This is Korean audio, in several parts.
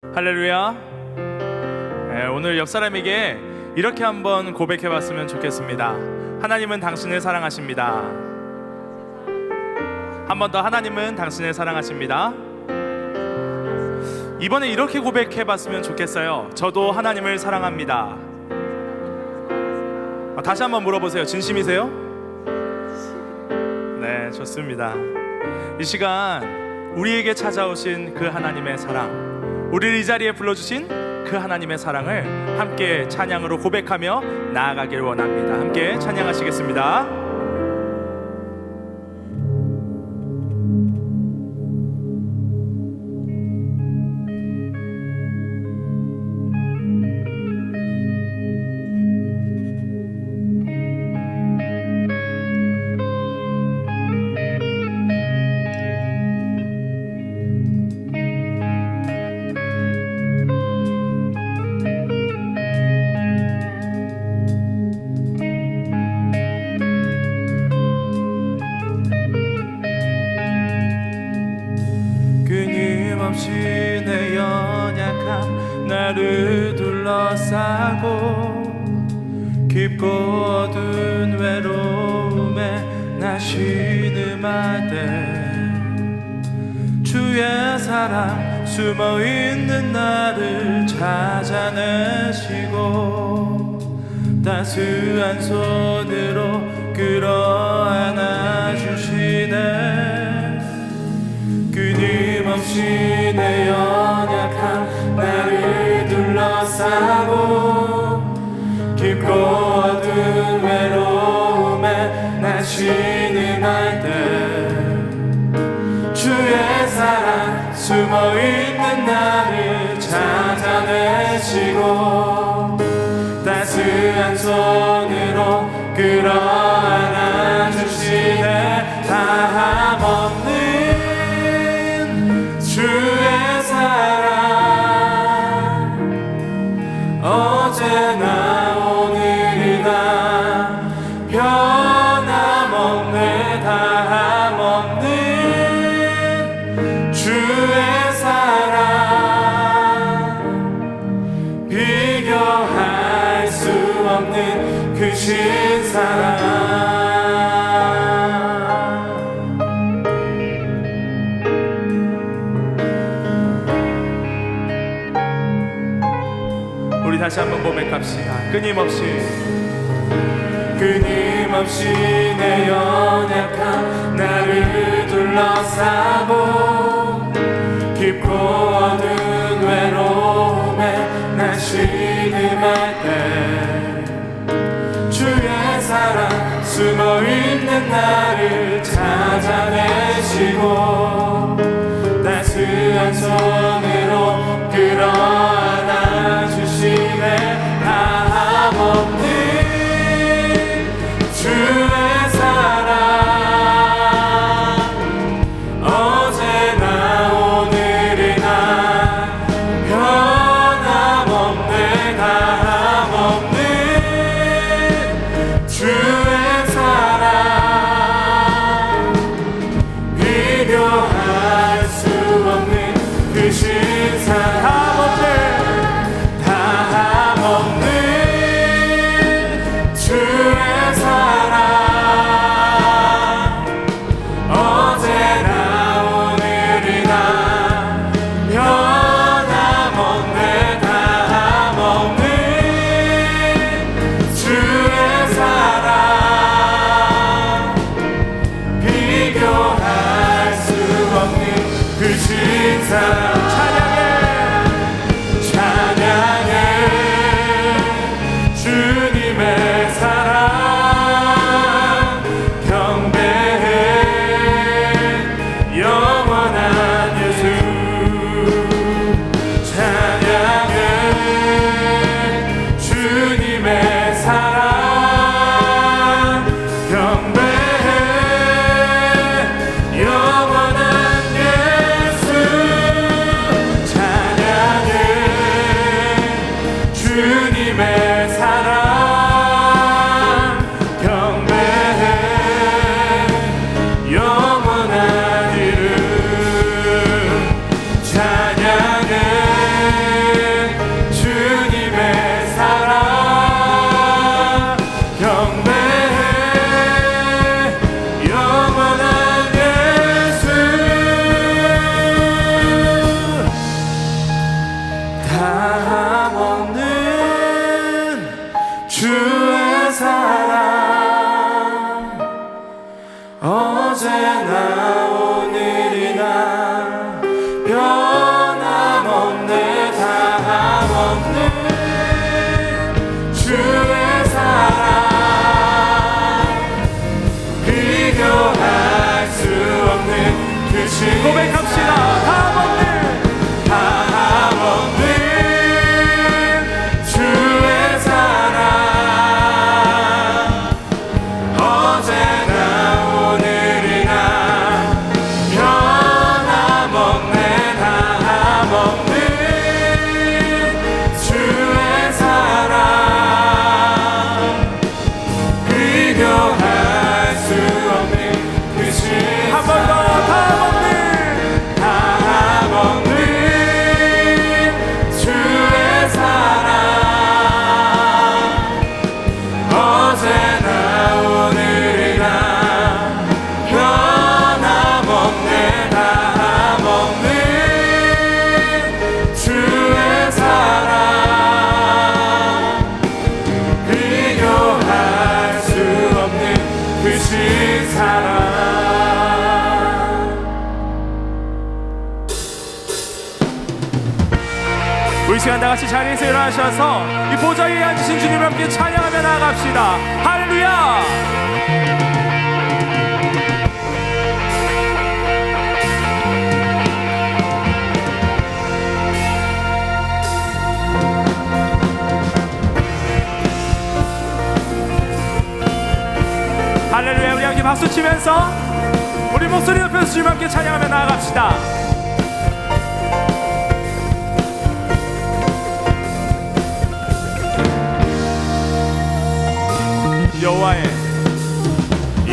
할렐루야. 오늘 옆 사람에게 이렇게 한번 고백해봤으면 좋겠습니다. 하나님은 당신을 사랑하십니다. 한 번 더, 하나님은 당신을 사랑하십니다. 이번에 이렇게 고백해봤으면 좋겠어요. 저도 하나님을 사랑합니다. 다시 한번 물어보세요. 진심이세요? 네, 좋습니다. 이 시간 우리에게 찾아오신 그 하나님의 사랑, 우리를 이 자리에 불러주신 그 하나님의 사랑을 함께 찬양으로 고백하며 나아가길 원합니다. 함께 찬양하시겠습니다. 끊임없이 내 연약함 나를 둘러싸고 깊고 어두운 외로움에 나 신음할 때 주의 사랑 숨어있는 나를 찾아내시고 따스한 손으로 끌어안아 주시네. 끊임없이 내 연약함 나를 둘러싸고 깊고 어두운 외로움에 나 신음할 때 주의 사랑 숨어있는 나를 찾아내시고 따스한 손으로 끌어안아 주시네. 다함 없는 주의 사랑 어제나 오늘이나 변함없네. 다함없는 주의 사랑 비교할 수 없는 그 신사랑. 우리 다시 한번 고백합시다. 끊임없이 내 연약함 나를 둘러싸고 깊고 어두운 외로움에 나 신음할 때 주의 사랑 숨어있는 나를 찾아내시고 따스한 손으로 끌어안아 주시네. 다함 없는 주의 사랑 어제나 오늘이나 변함없네. 다함 없는 주의 사랑 비교할 수 없는 그 신사랑. 영원한 예수 우리 시간 다 같이 자리에서 일어나셔서 이 보좌 위에 앉으신 주님을 함께 찬양하며 나아갑시다. 할렐루야. 할렐루야. 우리 함께 박수 치면서 우리 목소리 높여서 주님 함께 찬양하며 나아갑시다.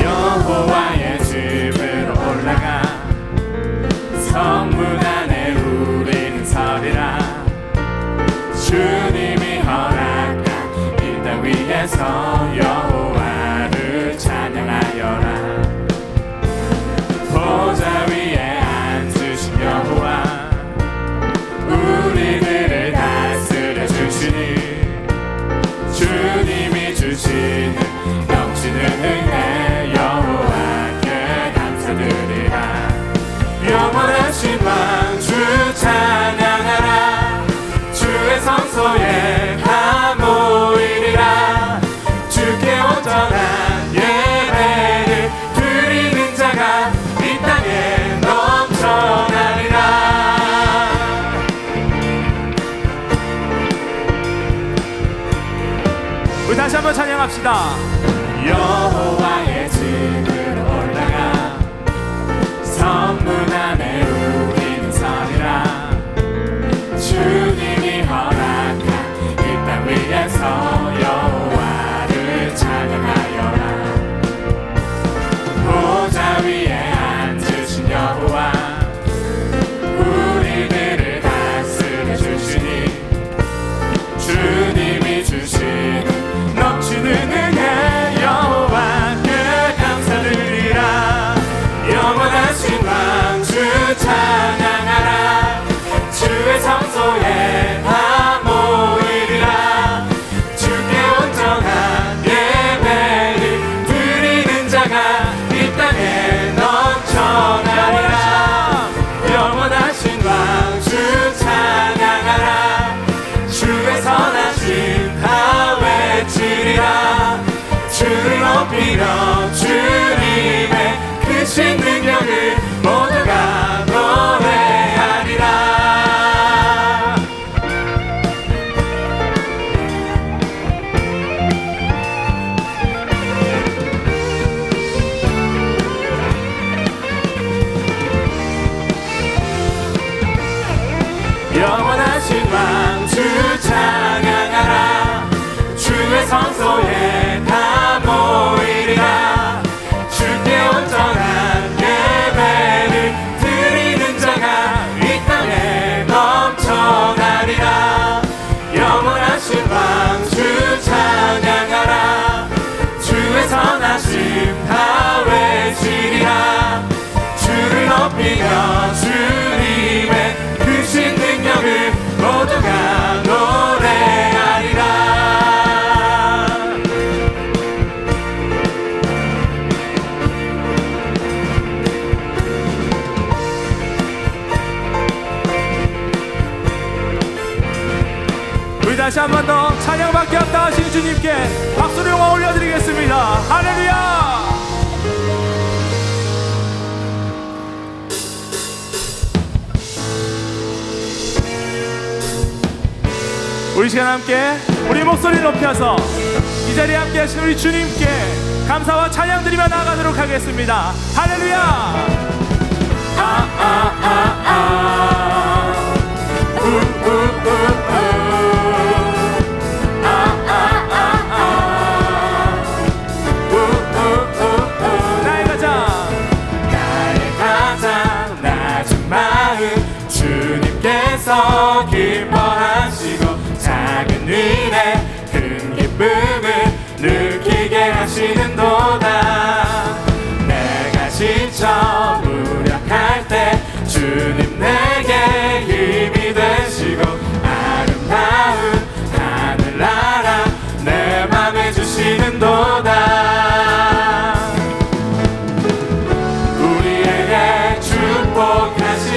여호와의 집으로 올라가 성문 안에 우리는 서리라. 주님이 허락한 이 땅 위에서 여호와를 찬양하여라. 보좌 위에 앉으신 여호와 우리들을 다스려 주시니 주님이 주시는 넘치는 은혜 여호와께 감사드리라. 영원하신 왕 주 찬양하라. 주의 성소에 다 모이리라. 주께 온전한 예배를 드리는 자가 이 땅에 넘쳐나리라. 우리 다시 한번 찬양합시다. 여호와의 집으로 올라가 성문 안에 우리는 서리라. 주님이 허락한 이 땅 위에서 여호와를 찬양하여라. 보좌 위에 앉으신 여호와 우리들을 다스려 주시니 주님이 주시는 넘치는 은혜 여호와께 감사드리라. 영원하신 왕 주 찬양하라. 주의 성소에 다 모이리라. 주께 온전한 예배를 드리는 자가 이 땅에 넘쳐나리라. 영원하신 왕 주 찬양하라. 주의 선하심 다 외치리라. 주를 높이며 주님의 크신 능력을 모두가 노래하리라. 영원하신 왕 주 찬양하라. 주의 성소에 다 모이리라. 주께 온전한 예배를 드리는 자가 이 땅에 넘쳐나리라. 영원하신 왕 주 찬양하라. 주의 선하심 다 외치리라. 주를 높이며 주님의 크신 능력을 모두가 노래하리라. 우리 다시 한 번 더 찬양밖에 없다 하신 주님께 박수를 영광 올려드리겠습니다. 할렐루야. 우리 시간 함께 우리 목소리 높여서 이 자리에 함께 하신 우리 주님께 감사와 찬양 드리며 나아가도록 하겠습니다. 할렐루야. 나의 가장 낮은 마음 주님께서 기뻐하시고 작은 일에 큰 기쁨을 느끼게 하시는도다. 내가 지쳐 무력할 때 주님 내게 힘이 되시고 아름다운 하늘나라 내 맘에 주시는도다. 우리에게 축복하신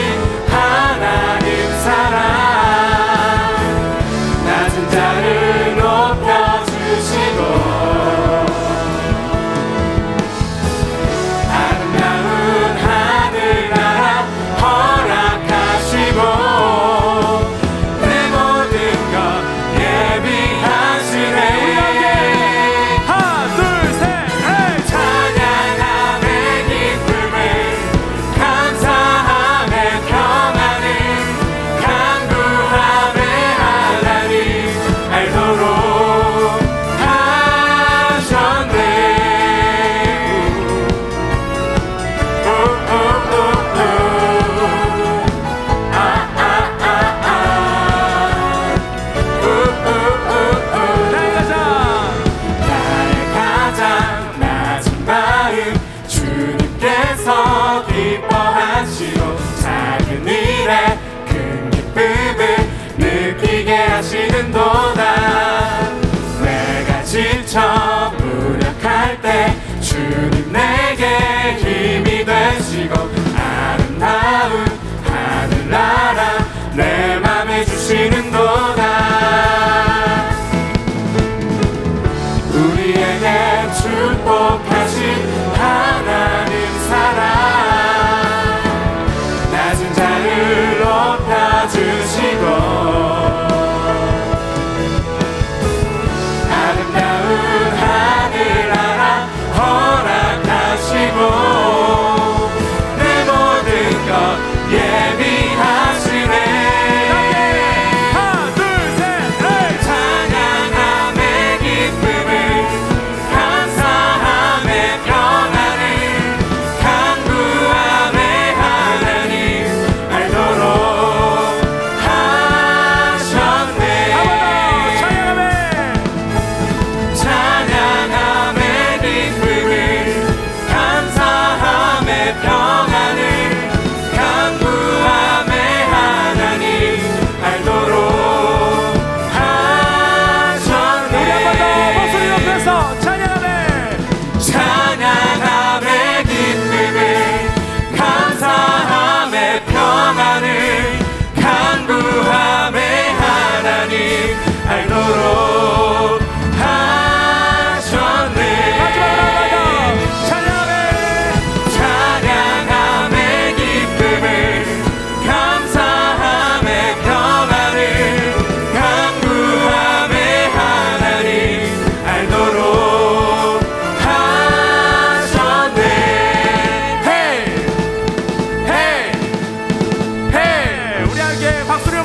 하나님 사랑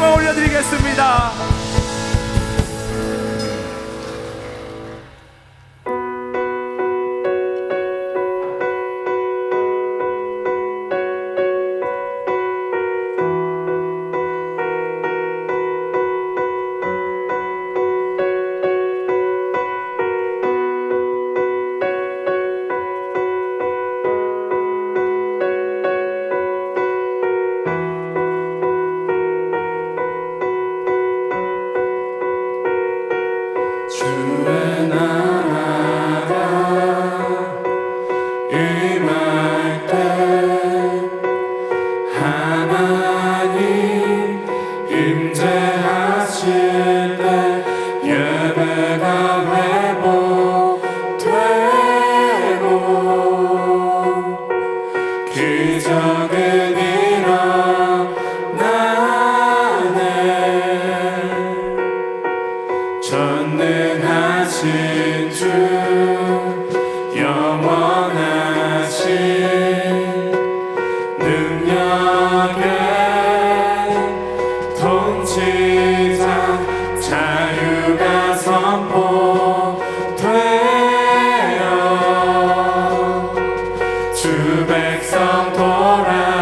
영광 올려드리겠습니다. 주의 나라가 임할 때 하나님 임재하실 때 예배가 회복되고 기적은 일어나네. 전능하신 주 영원하신 능력의 통치자 자유가 선포되어 주 백성 돌아오네.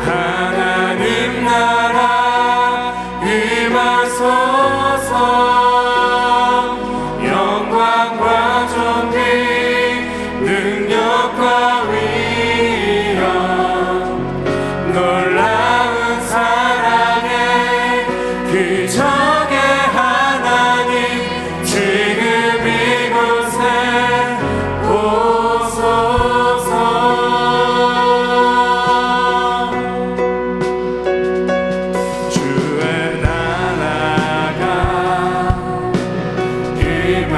하나님 나라 임하소서. 영광과 존귀 능력과 위엄 놀라운 사랑의 기적의 하나님 지금 이곳에 오소서. 주의 나라가 임할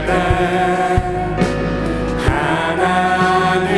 때 하나님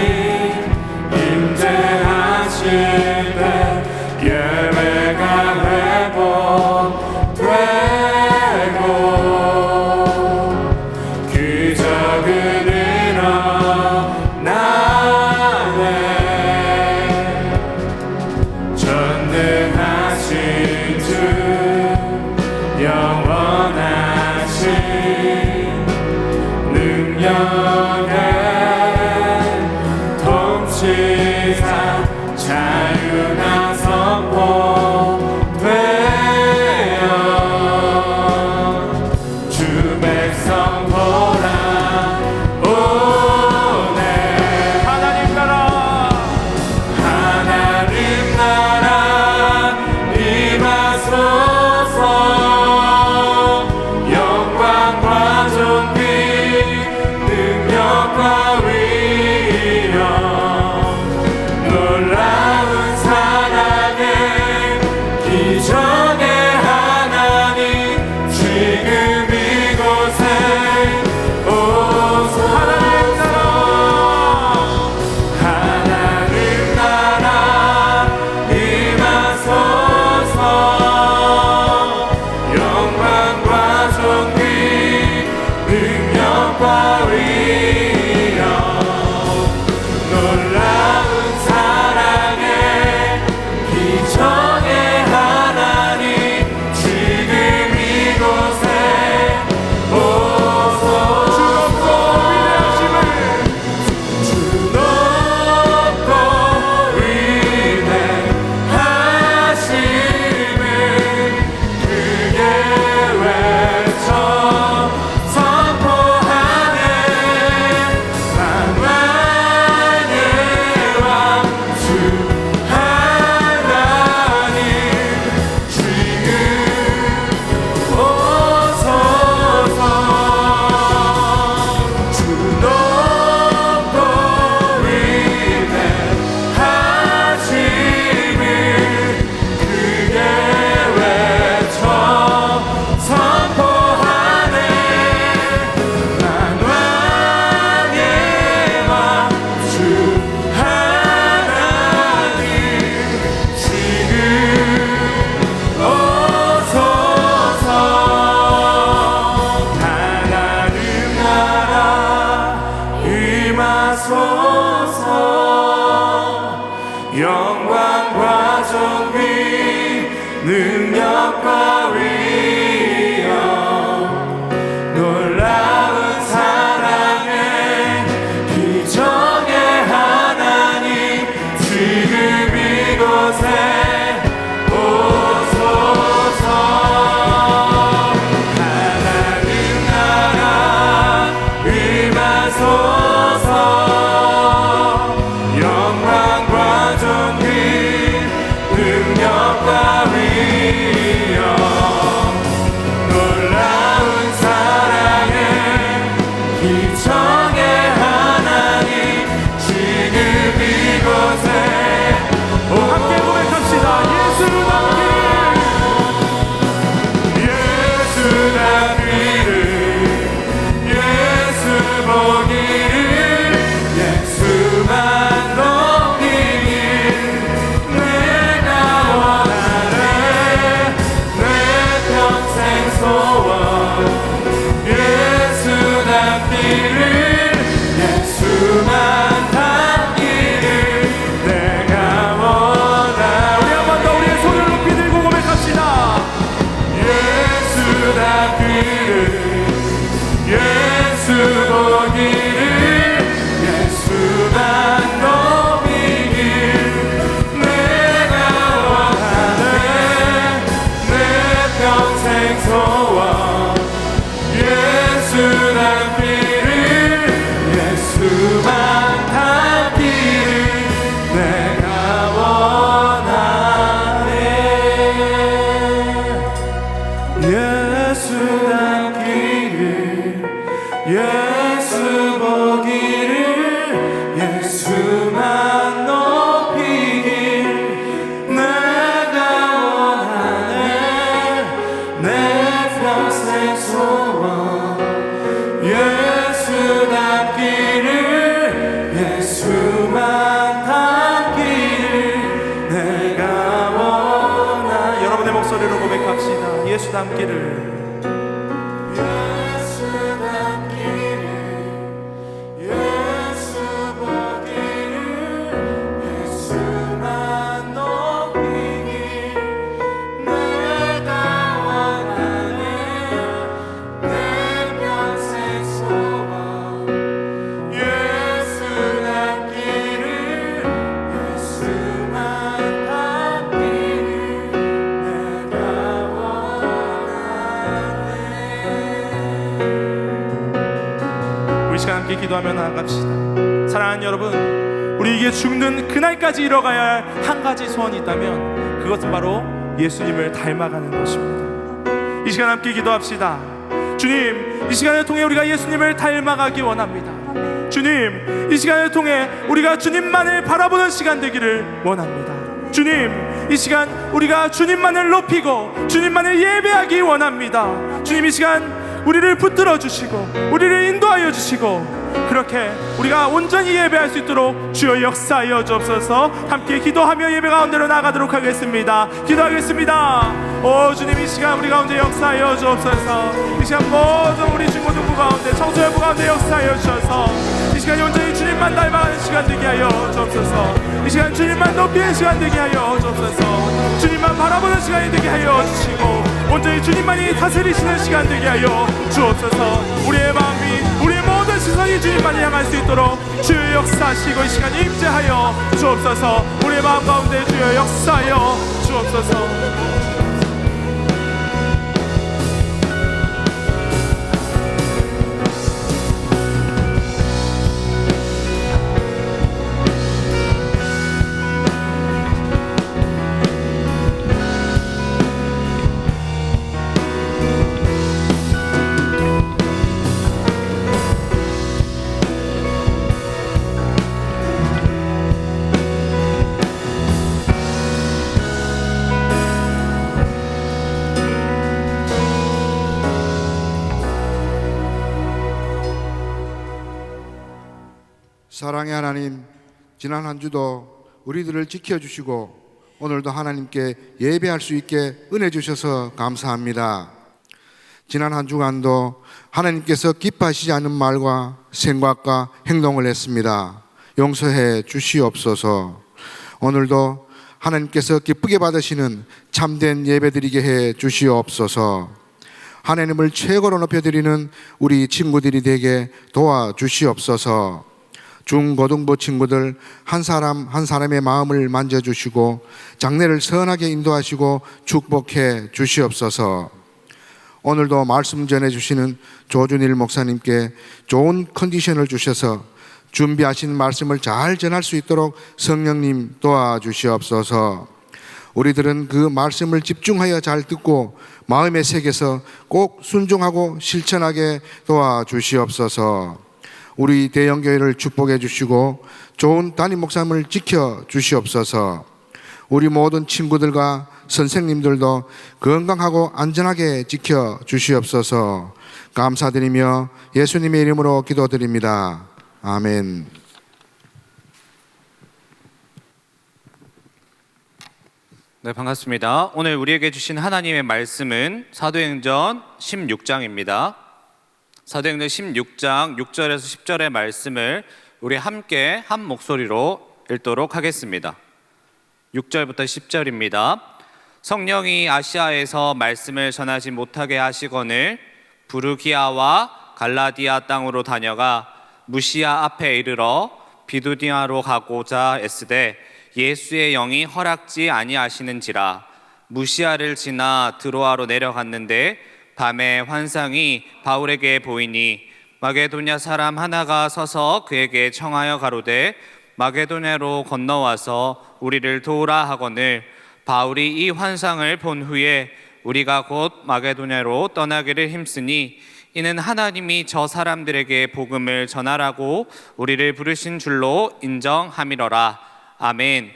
예수만 높이길 내가 원하네. 내 평생 소원 예수 닮기를, 예수만 닮기를 내가 원하네. 여러분의 목소리로 고백합시다. 예수 닮기를. 예수 닮기를, 예수 보기를, 예수만 높이길 내가 원하네. 내 평생 소원 예수 닮기를, 예수만 닮기를 내가 원하네. 우리 시간 함께 기도하며 나아갑시다. 사랑하는 여러분, 우리에게 죽는 그날까지 이뤄가야 할 한 가지 소원이 있다면 그것은 바로 예수님을 닮아가는 것입니다. 이 시간 함께 기도합시다. 주님, 이 시간을 통해 우리가 예수님을 닮아가기 원합니다. 주님, 이 시간을 통해 우리가 주님만을 바라보는 시간 되기를 원합니다. 주님, 이 시간 우리가 주님만을 높이고 주님만을 예배하기 원합니다. 주님, 이 시간 우리를 붙들어 주시고 우리를 인도하여 주시고 그렇게 우리가 온전히 예배할 수 있도록 주여 역사하여 주옵소서. 함께 기도하며 예배 가운데로 나가도록 하겠습니다. 기도하겠습니다. 오 주님, 이 시간 우리 가운데 역사하여 주옵소서. 이 시간 모든 우리 중고등부 가운데, 청소년부 가운데 역사하여 주셔서 이 시간이 온전히 주님만 닮아가는 시간 되게 하여 주옵소서. 이 시간 주님만 높이는 시간 되게 하여 주옵소서. 주님만 바라보는 시간이 되게 하여 주시고 온전히 주님만이 다스리시는 시간 되게 하여 주옵소서. 우리의 마음이, 우리의 모든 시선이 주님만 향할 수 있도록 주여 역사하시고 이 시간 임재하여 주옵소서. 우리의 마음 가운데 주여 역사하여 주옵소서. 사랑의 하나님, 지난 한 주도 우리들을 지켜주시고 오늘도 하나님께 예배할 수 있게 은혜 주셔서 감사합니다. 지난 한 주간도 하나님께서 기뻐하시지 않는 말과 생각과 행동을 했습니다. 용서해 주시옵소서. 오늘도 하나님께서 기쁘게 받으시는 참된 예배드리게 해 주시옵소서. 하나님을 최고로 높여드리는 우리 친구들이 되게 도와주시옵소서. 중고등부 친구들 한 사람 한 사람의 마음을 만져주시고 장래를 선하게 인도하시고 축복해 주시옵소서. 오늘도 말씀 전해주시는 조준일 목사님께 좋은 컨디션을 주셔서 준비하신 말씀을 잘 전할 수 있도록 성령님 도와주시옵소서. 우리들은 그 말씀을 집중하여 잘 듣고 마음에 새겨서 꼭 순종하고 실천하게 도와주시옵소서. 우리 대형교회를 축복해 주시고 좋은 담임 목사님을 지켜 주시옵소서. 우리 모든 친구들과 선생님들도 건강하고 안전하게 지켜 주시옵소서. 감사드리며 예수님의 이름으로 기도드립니다. 아멘. 네, 반갑습니다. 오늘 우리에게 주신 하나님의 말씀은 사도행전 16장입니다. 사도행전 16장 6절에서 10절의 말씀을 우리 함께 한 목소리로 읽도록 하겠습니다. 6절부터 10절입니다. 성령이 아시아에서 말씀을 전하지 못하게 하시거늘 부르기아와 갈라디아 땅으로 다녀가 무시아 앞에 이르러 비두니아로 가고자 애쓰되 예수의 영이 허락지 아니하시는지라. 무시아를 지나 드로아로 내려갔는데 밤에 환상이 바울에게 보이니 마게도냐 사람 하나가 서서 그에게 청하여 가로되 마게도냐로 건너와서 우리를 도우라 하거늘 바울이 이 환상을 본 후에 우리가 곧 마게도냐로 떠나기를 힘쓰니 이는 하나님이 저 사람들에게 복음을 전하라고 우리를 부르신 줄로 인정함이러라. 아멘.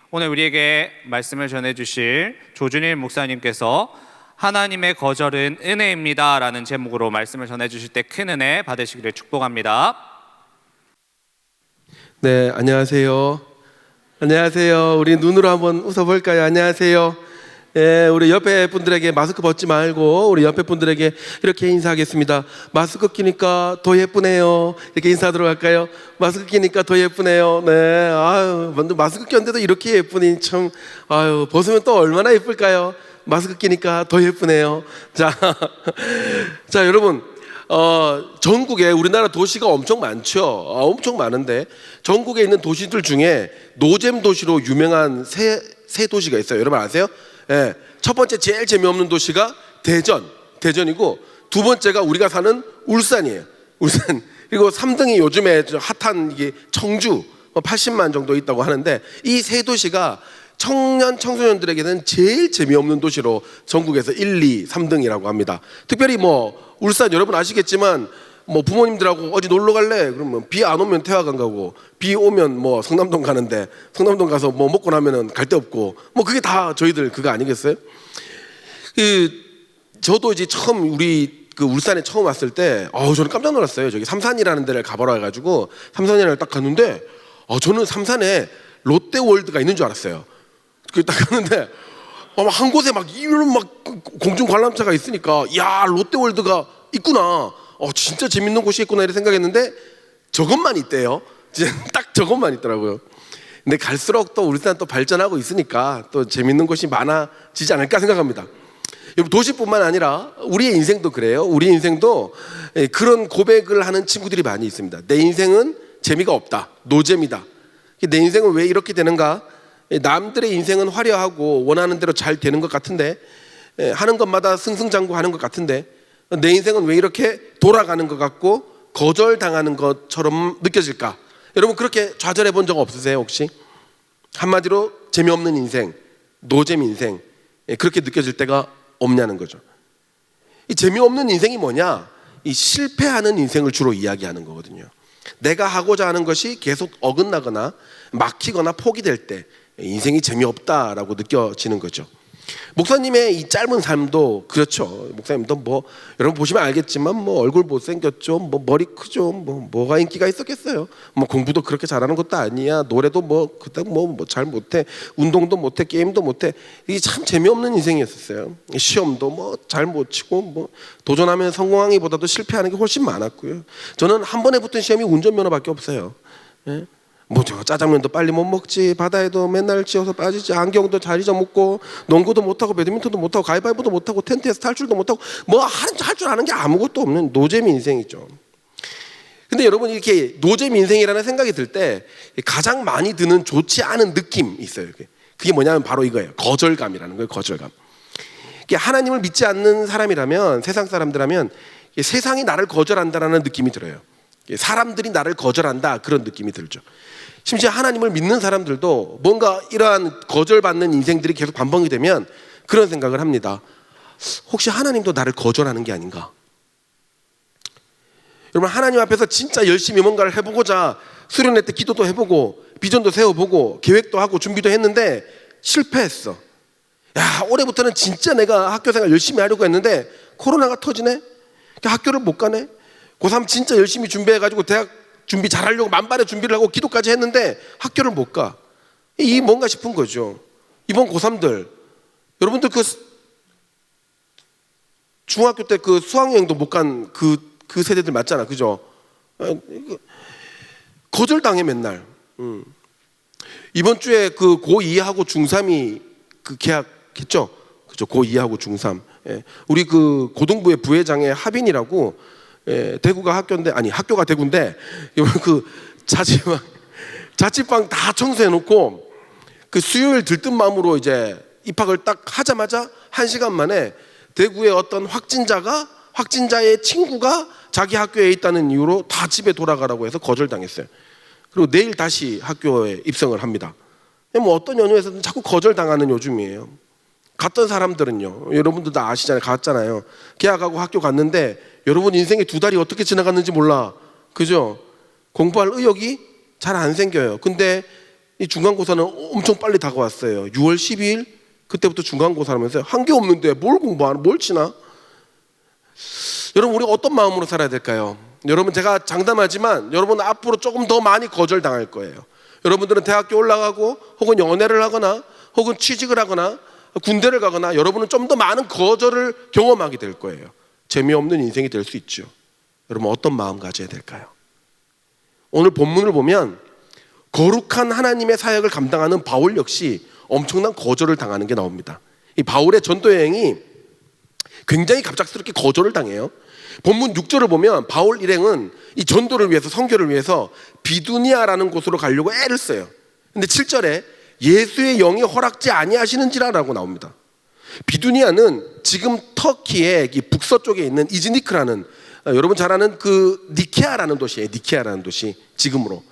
오늘 우리에게 말씀을 전해주실 조준일 목사님께서 하나님의 거절은 은혜입니다 라는 제목으로 말씀을 전해주실 때 큰 은혜 받으시기를 축복합니다. 네, 안녕하세요. 안녕하세요. 우리 눈으로 한번 웃어볼까요? 안녕하세요. 예, 우리 옆에 분들에게 마스크 벗지 말고 우리 옆에 분들에게 이렇게 인사하겠습니다. 마스크 끼니까 더 예쁘네요. 이렇게 인사하도록 할까요? 마스크 끼니까 더 예쁘네요. 네, 아유, 먼저 마스크 꼈는데도 이렇게 예쁘니 참, 아유, 벗으면 또 얼마나 예쁠까요? 마스크 끼니까 더 예쁘네요. 자, 자, 여러분. 전국에 우리나라 도시가 엄청 많죠. 엄청 많은데 전국에 있는 도시들 중에 노잼 도시로 유명한 세 도시가 있어요. 여러분 아세요? 예, 첫 번째 제일 재미없는 도시가 대전이고 두 번째가 우리가 사는 울산이에요. 울산. 그리고 3등이 요즘에 핫한 이게 청주 80만 정도 있다고 하는데 이 세 도시가 청소년들에게는 제일 재미없는 도시로 전국에서 1, 2, 3등이라고 합니다. 특별히 뭐 울산 여러분 아시겠지만 뭐 부모님들하고 어디 놀러 갈래? 그러면 비 안 오면 태화강 가고 비 오면 뭐 성남동 가는데 성남동 가서 뭐 먹고 나면은 갈 데 없고 뭐 그게 다 저희들 그거 아니겠어요? 저도 이제 처음 우리 그 울산에 처음 왔을 때 저는 깜짝 놀랐어요. 저기 삼산이라는 데를 가보라 해가지고 삼산이라는 딱 갔는데 저는 삼산에 롯데월드가 있는 줄 알았어요. 딱 갔는데 한 곳에 막 이런 막 공중 관람차가 있으니까 야 롯데월드가 있구나. 진짜 재밌는 곳이 있구나 이렇게 생각했는데 저것만 있대요. 딱 저것만 있더라고요. 근데 갈수록 또 울산 또 발전하고 있으니까 또 재밌는 곳이 많아지지 않을까 생각합니다. 여러분 도시뿐만 아니라 우리의 인생도 그래요. 우리 인생도 그런 고백을 하는 친구들이 많이 있습니다. 내 인생은 재미가 없다. 노잼이다. 내 인생은 왜 이렇게 되는가? 남들의 인생은 화려하고 원하는 대로 잘 되는 것 같은데 하는 것마다 승승장구하는 것 같은데 내 인생은 왜 이렇게 돌아가는 것 같고 거절당하는 것처럼 느껴질까? 여러분 그렇게 좌절해 본 적 없으세요 혹시? 한마디로 재미없는 인생, 노잼 인생 그렇게 느껴질 때가 없냐는 거죠. 이 재미없는 인생이 뭐냐? 이 실패하는 인생을 주로 이야기하는 거거든요. 내가 하고자 하는 것이 계속 어긋나거나 막히거나 포기될 때 인생이 재미없다라고 느껴지는 거죠. 목사님의 이 짧은 삶도 그렇죠. 목사님도 뭐 여러분 보시면 알겠지만 뭐 얼굴 못생겼죠, 뭐 머리 크죠, 뭐가 인기가 있었겠어요. 뭐 공부도 그렇게 잘하는 것도 아니야. 노래도 뭐 그때 뭐 잘 못해, 운동도 못해, 게임도 못해. 이게 참 재미없는 인생이었어요. 시험도 뭐 잘 못 치고 뭐 도전하면 성공하기보다도 실패하는 게 훨씬 많았고요. 저는 한 번에 붙은 시험이 운전면허밖에 없어요. 예? 뭐 저 짜장면도 빨리 못 먹지, 바다에도 맨날 지어서 빠지지, 안경도 잘 잊어먹고, 농구도 못하고, 배드민턴도 못하고, 가위바위보도 못하고, 텐트에서 탈출도 못하고, 뭐 할 줄 아는 게 아무것도 없는 노잼 인생이죠. 근데 여러분 이렇게 노잼 인생이라는 생각이 들 때 가장 많이 드는 좋지 않은 느낌이 있어요. 그게 뭐냐면 바로 이거예요. 거절감이라는 거예요. 거절감. 하나님을 믿지 않는 사람이라면, 세상 사람들하면 세상이 나를 거절한다라는 느낌이 들어요. 사람들이 나를 거절한다 그런 느낌이 들죠. 심지어 하나님을 믿는 사람들도 뭔가 이러한 거절받는 인생들이 계속 반복이 되면 그런 생각을 합니다. 혹시 하나님도 나를 거절하는 게 아닌가? 여러분 하나님 앞에서 진짜 열심히 뭔가를 해보고자 수련회 때 기도도 해보고 비전도 세워보고 계획도 하고 준비도 했는데 실패했어. 야 올해부터는 진짜 내가 학교생활 열심히 하려고 했는데 코로나가 터지네? 학교를 못 가네? 고3 진짜 열심히 준비해가지고 대학 준비 잘하려고 만반의 준비를 하고 기도까지 했는데 학교를 못 가. 이게 뭔가 싶은 거죠. 이번 고3들 여러분들 그 중학교 때 그 수학여행도 못 간 그 세대들 맞잖아, 그죠? 거절당해 맨날. 이번 주에 그 고2하고 중3이 그 계약했죠, 그죠? 고2하고 중3. 예. 우리 그 고등부의 부회장의 하빈이라고. 예, 대구가 학교인데 아니 학교가 대구인데 그 자취방 다 청소해놓고 그 수요일 들뜬 마음으로 이제 입학을 딱 하자마자 1시간 만에 대구의 어떤 확진자의 친구가 자기 학교에 있다는 이유로 다 집에 돌아가라고 해서 거절당했어요. 그리고 내일 다시 학교에 입성을 합니다. 뭐 어떤 연유에서든 자꾸 거절당하는 요즘이에요. 갔던 사람들은요, 여러분들 다 아시잖아요. 갔잖아요. 계약하고 학교 갔는데 여러분 인생의 2달이 어떻게 지나갔는지 몰라. 그죠? 공부할 의욕이 잘 안 생겨요. 근데 이 중간고사는 엄청 빨리 다가왔어요. 6월 12일 그때부터 중간고사 하면서 한 게 없는데 뭘 공부하나, 뭘 치나? 여러분, 우리가 어떤 마음으로 살아야 될까요? 여러분, 제가 장담하지만 여러분 앞으로 조금 더 많이 거절당할 거예요. 여러분들은 대학교 올라가고 혹은 연애를 하거나 혹은 취직을 하거나 군대를 가거나 여러분은 좀 더 많은 거절을 경험하게 될 거예요. 재미없는 인생이 될 수 있죠. 여러분, 어떤 마음 가져야 될까요? 오늘 본문을 보면 거룩한 하나님의 사역을 감당하는 바울 역시 엄청난 거절을 당하는 게 나옵니다. 이 바울의 전도 여행이 굉장히 갑작스럽게 거절을 당해요. 본문 6절을 보면 바울 일행은 이 전도를 위해서, 선교를 위해서 비두니아라는 곳으로 가려고 애를 써요. 근데 7절에 예수의 영이 허락지 아니하시는지라라고 나옵니다. 비두니아는 지금 터키의 북서쪽에 있는 이즈니크라는, 여러분 잘 아는 그 니케아라는 도시예요. 니케아라는 도시, 지금으로.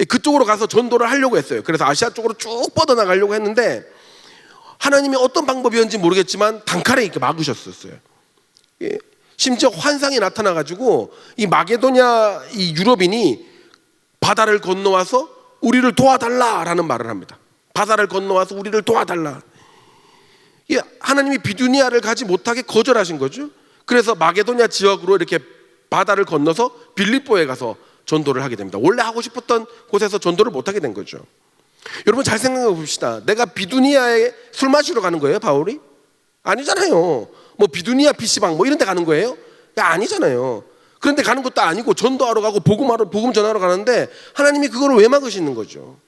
그쪽으로 가서 전도를 하려고 했어요. 그래서 아시아 쪽으로 쭉 뻗어나가려고 했는데 하나님이 어떤 방법이었는지 모르겠지만 단칼에 이렇게 막으셨었어요. 심지어 환상이 나타나가지고 이 마게도냐 이 유럽인이 바다를 건너와서 우리를 도와달라라는 말을 합니다. 바다를 건너와서 우리를 도와달라. 하나님이 비두니아를 가지 못하게 거절하신 거죠. 그래서 마게도냐 지역으로 이렇게 바다를 건너서 빌립보에 가서 전도를 하게 됩니다. 원래 하고 싶었던 곳에서 전도를 못 하게 된 거죠. 여러분, 잘 생각해 봅시다. 내가 비두니아에 술 마시러 가는 거예요, 바울이? 아니잖아요. 뭐 비두니아 PC방 뭐 이런 데 가는 거예요? 아니잖아요. 그런데 가는 것도 아니고 전도하러 가고 복음 전하러 가는데 하나님이 그걸 왜 막으시는 거죠?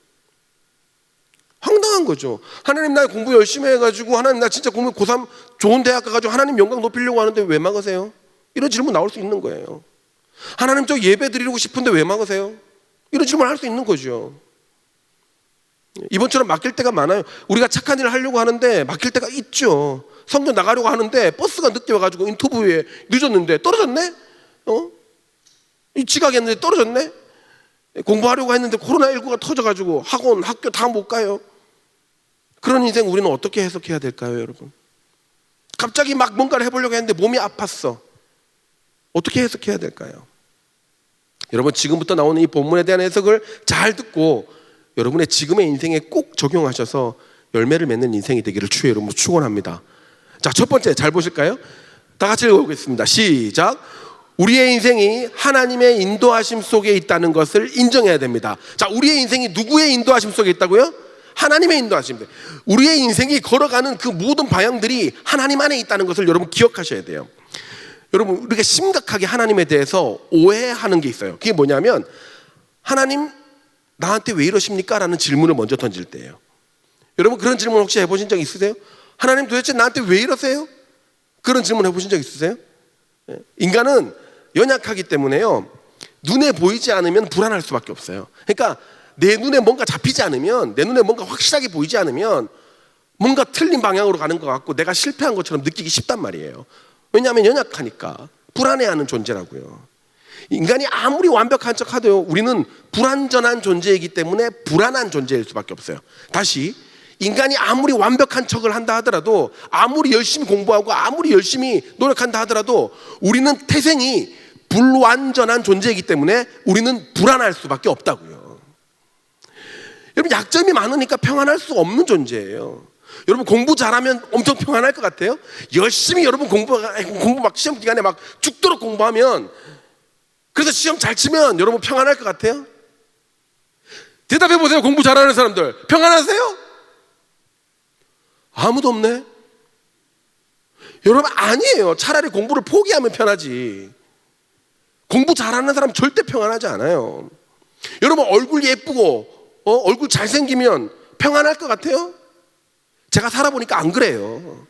황당한 거죠. 하나님, 나 공부 열심히 해가지고, 하나님 나 진짜 공부 고3 좋은 대학 가가지고 하나님 영광 높이려고 하는데 왜 막으세요? 이런 질문 나올 수 있는 거예요. 하나님, 저 예배 드리고 싶은데 왜 막으세요? 이런 질문 할 수 있는 거죠. 이번처럼 막힐 때가 많아요. 우리가 착한 일을 하려고 하는데 막힐 때가 있죠. 성교 나가려고 하는데 버스가 늦게 와가지고 인터뷰에 늦었는데 떨어졌네? 이 지각했는데 떨어졌네? 공부하려고 했는데 코로나19가 터져가지고 학원, 학교 다 못 가요. 그런 인생 우리는 어떻게 해석해야 될까요, 여러분? 갑자기 막 뭔가를 해보려고 했는데 몸이 아팠어. 어떻게 해석해야 될까요? 여러분, 지금부터 나오는 이 본문에 대한 해석을 잘 듣고 여러분의 지금의 인생에 꼭 적용하셔서 열매를 맺는 인생이 되기를 주의 이름으로 축원합니다. 자, 첫 번째, 잘 보실까요? 다 같이 읽어보겠습니다. 시작. 우리의 인생이 하나님의 인도하심 속에 있다는 것을 인정해야 됩니다. 자, 우리의 인생이 누구의 인도하심 속에 있다고요? 하나님의 인도하심. 우리의 인생이 걸어가는 그 모든 방향들이 하나님 안에 있다는 것을 여러분 기억하셔야 돼요. 여러분, 우리가 심각하게 하나님에 대해서 오해하는 게 있어요. 그게 뭐냐면, 하나님 나한테 왜 이러십니까? 라는 질문을 먼저 던질 때예요. 여러분, 그런 질문 혹시 해보신 적 있으세요? 하나님 도대체 나한테 왜 이러세요? 그런 질문 해보신 적 있으세요? 인간은 연약하기 때문에요, 눈에 보이지 않으면 불안할 수밖에 없어요. 그러니까 내 눈에 뭔가 잡히지 않으면, 내 눈에 뭔가 확실하게 보이지 않으면 뭔가 틀린 방향으로 가는 것 같고 내가 실패한 것처럼 느끼기 쉽단 말이에요. 왜냐하면 연약하니까. 불안해하는 존재라고요. 인간이 아무리 완벽한 척 하도요, 우리는 불완전한 존재이기 때문에 불안한 존재일 수밖에 없어요. 다시, 인간이 아무리 완벽한 척을 한다 하더라도, 아무리 열심히 공부하고 아무리 열심히 노력한다 하더라도 우리는 태생이 불완전한 존재이기 때문에 우리는 불안할 수밖에 없다고요. 여러분, 약점이 많으니까 평안할 수 없는 존재예요. 여러분, 공부 잘하면 엄청 평안할 것 같아요? 열심히 여러분 공부 막 시험 기간에 막 죽도록 공부하면, 그래서 시험 잘 치면 여러분 평안할 것 같아요? 대답해 보세요. 공부 잘하는 사람들 평안하세요? 아무도 없네. 여러분, 아니에요. 차라리 공부를 포기하면 편하지. 공부 잘하는 사람 절대 평안하지 않아요. 여러분, 얼굴 예쁘고 얼굴 잘생기면 평안할 것 같아요? 제가 살아보니까 안 그래요.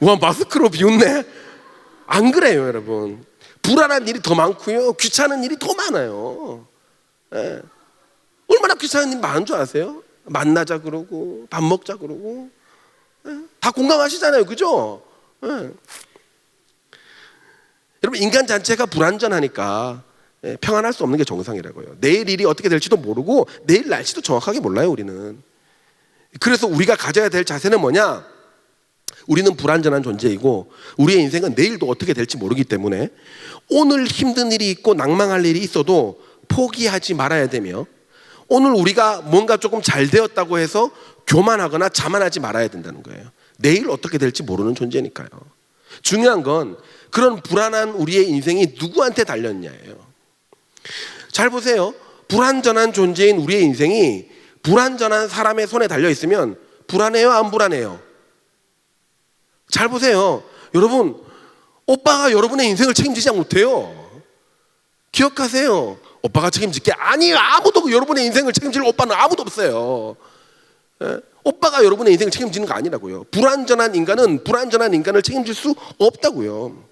와, 마스크로 비웃네. 안 그래요, 여러분. 불안한 일이 더 많고요, 귀찮은 일이 더 많아요. 예. 얼마나 귀찮은 일 많은 줄 아세요? 만나자 그러고 밥 먹자 그러고. 예. 다 공감하시잖아요, 그죠? 예. 여러분, 인간 자체가 불안전하니까 평안할 수 없는 게 정상이라고요. 내일 일이 어떻게 될지도 모르고 내일 날씨도 정확하게 몰라요, 우리는. 그래서 우리가 가져야 될 자세는 뭐냐? 우리는 불완전한 존재이고 우리의 인생은 내일도 어떻게 될지 모르기 때문에 오늘 힘든 일이 있고 낭망할 일이 있어도 포기하지 말아야 되며, 오늘 우리가 뭔가 조금 잘 되었다고 해서 교만하거나 자만하지 말아야 된다는 거예요. 내일 어떻게 될지 모르는 존재니까요. 중요한 건 그런 불안한 우리의 인생이 누구한테 달렸냐예요. 잘 보세요. 불완전한 존재인 우리의 인생이 불완전한 사람의 손에 달려 있으면 불안해요, 안 불안해요? 잘 보세요. 여러분, 오빠가 여러분의 인생을 책임지지 못해요. 기억하세요. 오빠가 책임질게 아니에요. 아무도 여러분의 인생을 책임질 오빠는 아무도 없어요. 오빠가 여러분의 인생을 책임지는 거 아니라고요. 불완전한 인간은 불완전한 인간을 책임질 수 없다고요.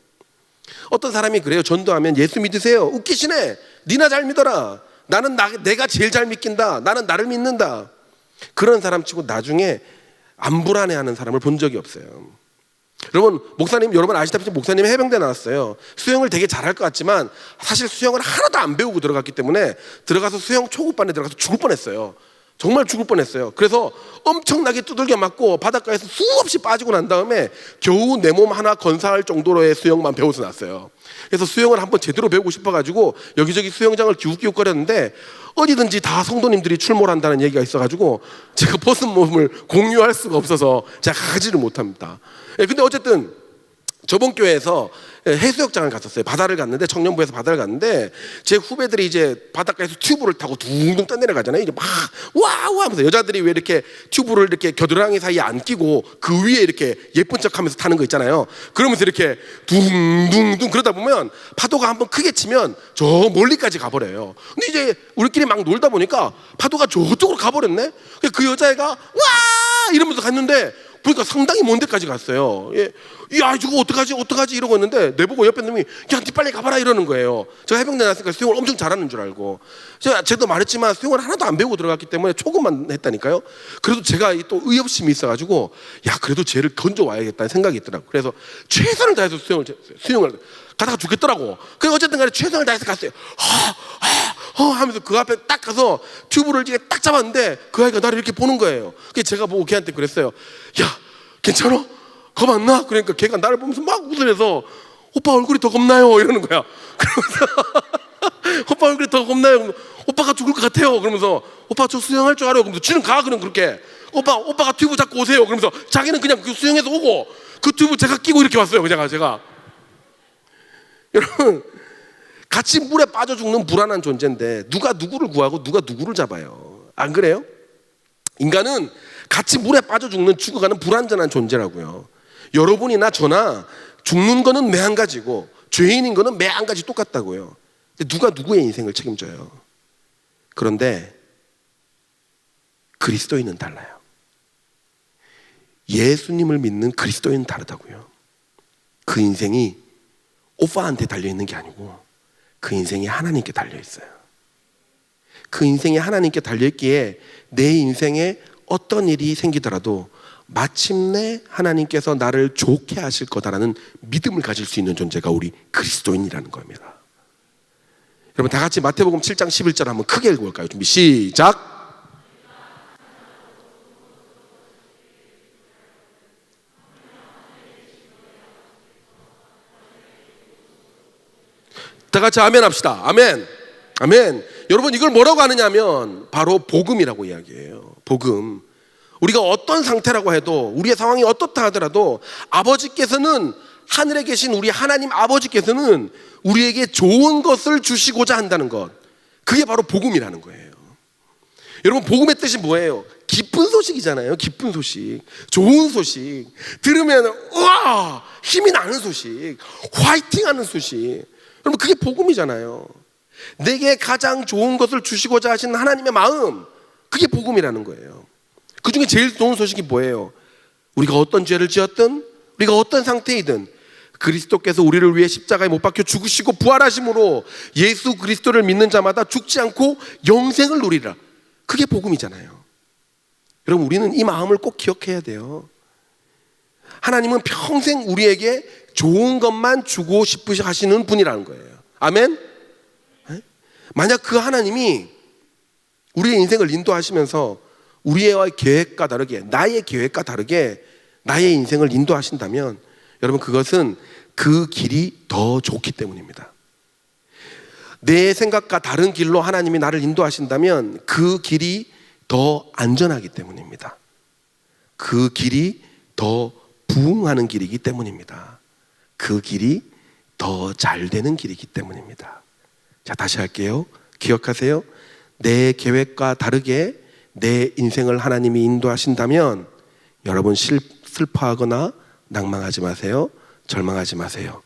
어떤 사람이 그래요. 전도하면 예수 믿으세요. 웃기시네. 니나 잘 믿어라. 나는 내가 제일 잘 믿긴다. 나는 나를 믿는다. 그런 사람 치고 나중에 안 불안해하는 사람을 본 적이 없어요. 여러분, 목사님, 여러분 아시다시피 목사님이 해병대 나왔어요. 수영을 되게 잘할 것 같지만 사실 수영을 하나도 안 배우고 들어갔기 때문에 들어가서 수영 초급반에 들어가서 죽을 뻔했어요. 정말 죽을 뻔했어요. 그래서 엄청나게 두들겨 맞고 바닷가에서 수없이 빠지고 난 다음에 겨우 내 몸 하나 건사할 정도로의 수영만 배워서 났어요. 그래서 수영을 한번 제대로 배우고 싶어가지고 여기저기 수영장을 기웃기웃거렸는데 어디든지 다 성도님들이 출몰한다는 얘기가 있어가지고 제가 벗은 몸을 공유할 수가 없어서 제가 가지를 못합니다. 근데 어쨌든 저번 교회에서 해수욕장을 갔었어요. 바다를 갔는데, 청년부에서 바다를 갔는데 제 후배들이 이제 바닷가에서 튜브를 타고 둥둥 떠내려가잖아요. 이제 막 와우 하면서, 여자들이 왜 이렇게 튜브를 이렇게 겨드랑이 사이에 안 끼고 그 위에 이렇게 예쁜 척하면서 타는 거 있잖아요. 그러면서 이렇게 둥둥둥 그러다 보면 파도가 한번 크게 치면 저 멀리까지 가버려요. 근데 이제 우리끼리 막 놀다 보니까 파도가 저쪽으로 가버렸네. 그 여자애가 와 이러면서 갔는데 보니까 상당히 먼 데까지 갔어요. 예. 야, 저거 어떡하지 이러고 있는데 내보고 옆에 놈이 야, 니 빨리 가봐라 이러는 거예요. 제가 해병대 나왔으니까 수영을 엄청 잘하는 줄 알고, 제가 말했지만 수영을 하나도 안 배우고 들어갔기 때문에 초급만 했다니까요. 그래도 제가 또 의협심이 있어가지고 야, 그래도 쟤를 건져와야겠다는 생각이 있더라고요. 그래서 최선을 다해서 수영을 가다가 죽겠더라고. 그래서 어쨌든 간에 최선을 다해서 갔어요. 하면서 그 앞에 딱 가서 튜브를 이렇게 딱 잡았는데 그 아이가 나를 이렇게 보는 거예요. 그래서 제가 보고 걔한테 그랬어요. 야, 괜찮아? 겁 안 나? 그러니까 걔가 나를 보면서 막 웃으면서 오빠 얼굴이 더 겁나요 이러는 거야. 그러면서 오빠 얼굴이 더 겁나요. 오빠가 죽을 것 같아요. 그러면서 오빠 저 수영할 줄 알아요. 그러면서 쥐는 가 그럼 그렇게 오빠가 튜브 잡고 오세요. 그러면서 자기는 그냥 그 수영해서 오고 그 튜브 제가 끼고 이렇게 왔어요. 제가 여러분, 같이 물에 빠져 죽는 불안한 존재인데 누가 누구를 구하고 누가 누구를 잡아요? 안 그래요? 인간은 같이 물에 빠져 죽어가는 불완전한 존재라고요. 여러분이나 저나 죽는 거는 매 한 가지고 죄인인 거는 매 한 가지 똑같다고요. 근데 누가 누구의 인생을 책임져요? 그런데 그리스도인은 달라요. 예수님을 믿는 그리스도인은 다르다고요. 그 인생이 오빠한테 달려있는 게 아니고 그 인생이 하나님께 달려있어요. 그 인생이 하나님께 달려있기에 내 인생에 어떤 일이 생기더라도 마침내 하나님께서 나를 좋게 하실 거다라는 믿음을 가질 수 있는 존재가 우리 그리스도인이라는 겁니다. 여러분, 다 같이 마태복음 7장 11절 한번 크게 읽어볼까요? 준비 시작. 다 같이 아멘 합시다. 아멘. 아멘. 여러분, 이걸 뭐라고 하느냐면 바로 복음이라고 이야기해요. 복음. 우리가 어떤 상태라고 해도, 우리의 상황이 어떻다 하더라도 아버지께서는, 하늘에 계신 우리 하나님 아버지께서는 우리에게 좋은 것을 주시고자 한다는 것, 그게 바로 복음이라는 거예요. 여러분, 복음의 뜻이 뭐예요? 기쁜 소식이잖아요. 기쁜 소식, 좋은 소식, 들으면 우와 힘이 나는 소식, 화이팅하는 소식. 여러분, 그게 복음이잖아요. 내게 가장 좋은 것을 주시고자 하시는 하나님의 마음, 그게 복음이라는 거예요. 그 중에 제일 좋은 소식이 뭐예요? 우리가 어떤 죄를 지었든, 우리가 어떤 상태이든 그리스도께서 우리를 위해 십자가에 못 박혀 죽으시고 부활하심으로 예수 그리스도를 믿는 자마다 죽지 않고 영생을 누리라. 그게 복음이잖아요. 여러분, 우리는 이 마음을 꼭 기억해야 돼요. 하나님은 평생 우리에게 좋은 것만 주고 싶으시 하시는 분이라는 거예요. 아멘? 만약 그 하나님이 우리의 인생을 인도하시면서 우리의 계획과 다르게, 나의 계획과 다르게 나의 인생을 인도하신다면 여러분, 그것은 그 길이 더 좋기 때문입니다. 내 생각과 다른 길로 하나님이 나를 인도하신다면 그 길이 더 안전하기 때문입니다. 그 길이 더 부흥하는 길이기 때문입니다. 그 길이 더 잘 되는 길이기 때문입니다. 자, 다시 할게요. 기억하세요. 내 계획과 다르게 내 인생을 하나님이 인도하신다면 여러분, 슬퍼하거나 낭망하지 마세요. 절망하지 마세요.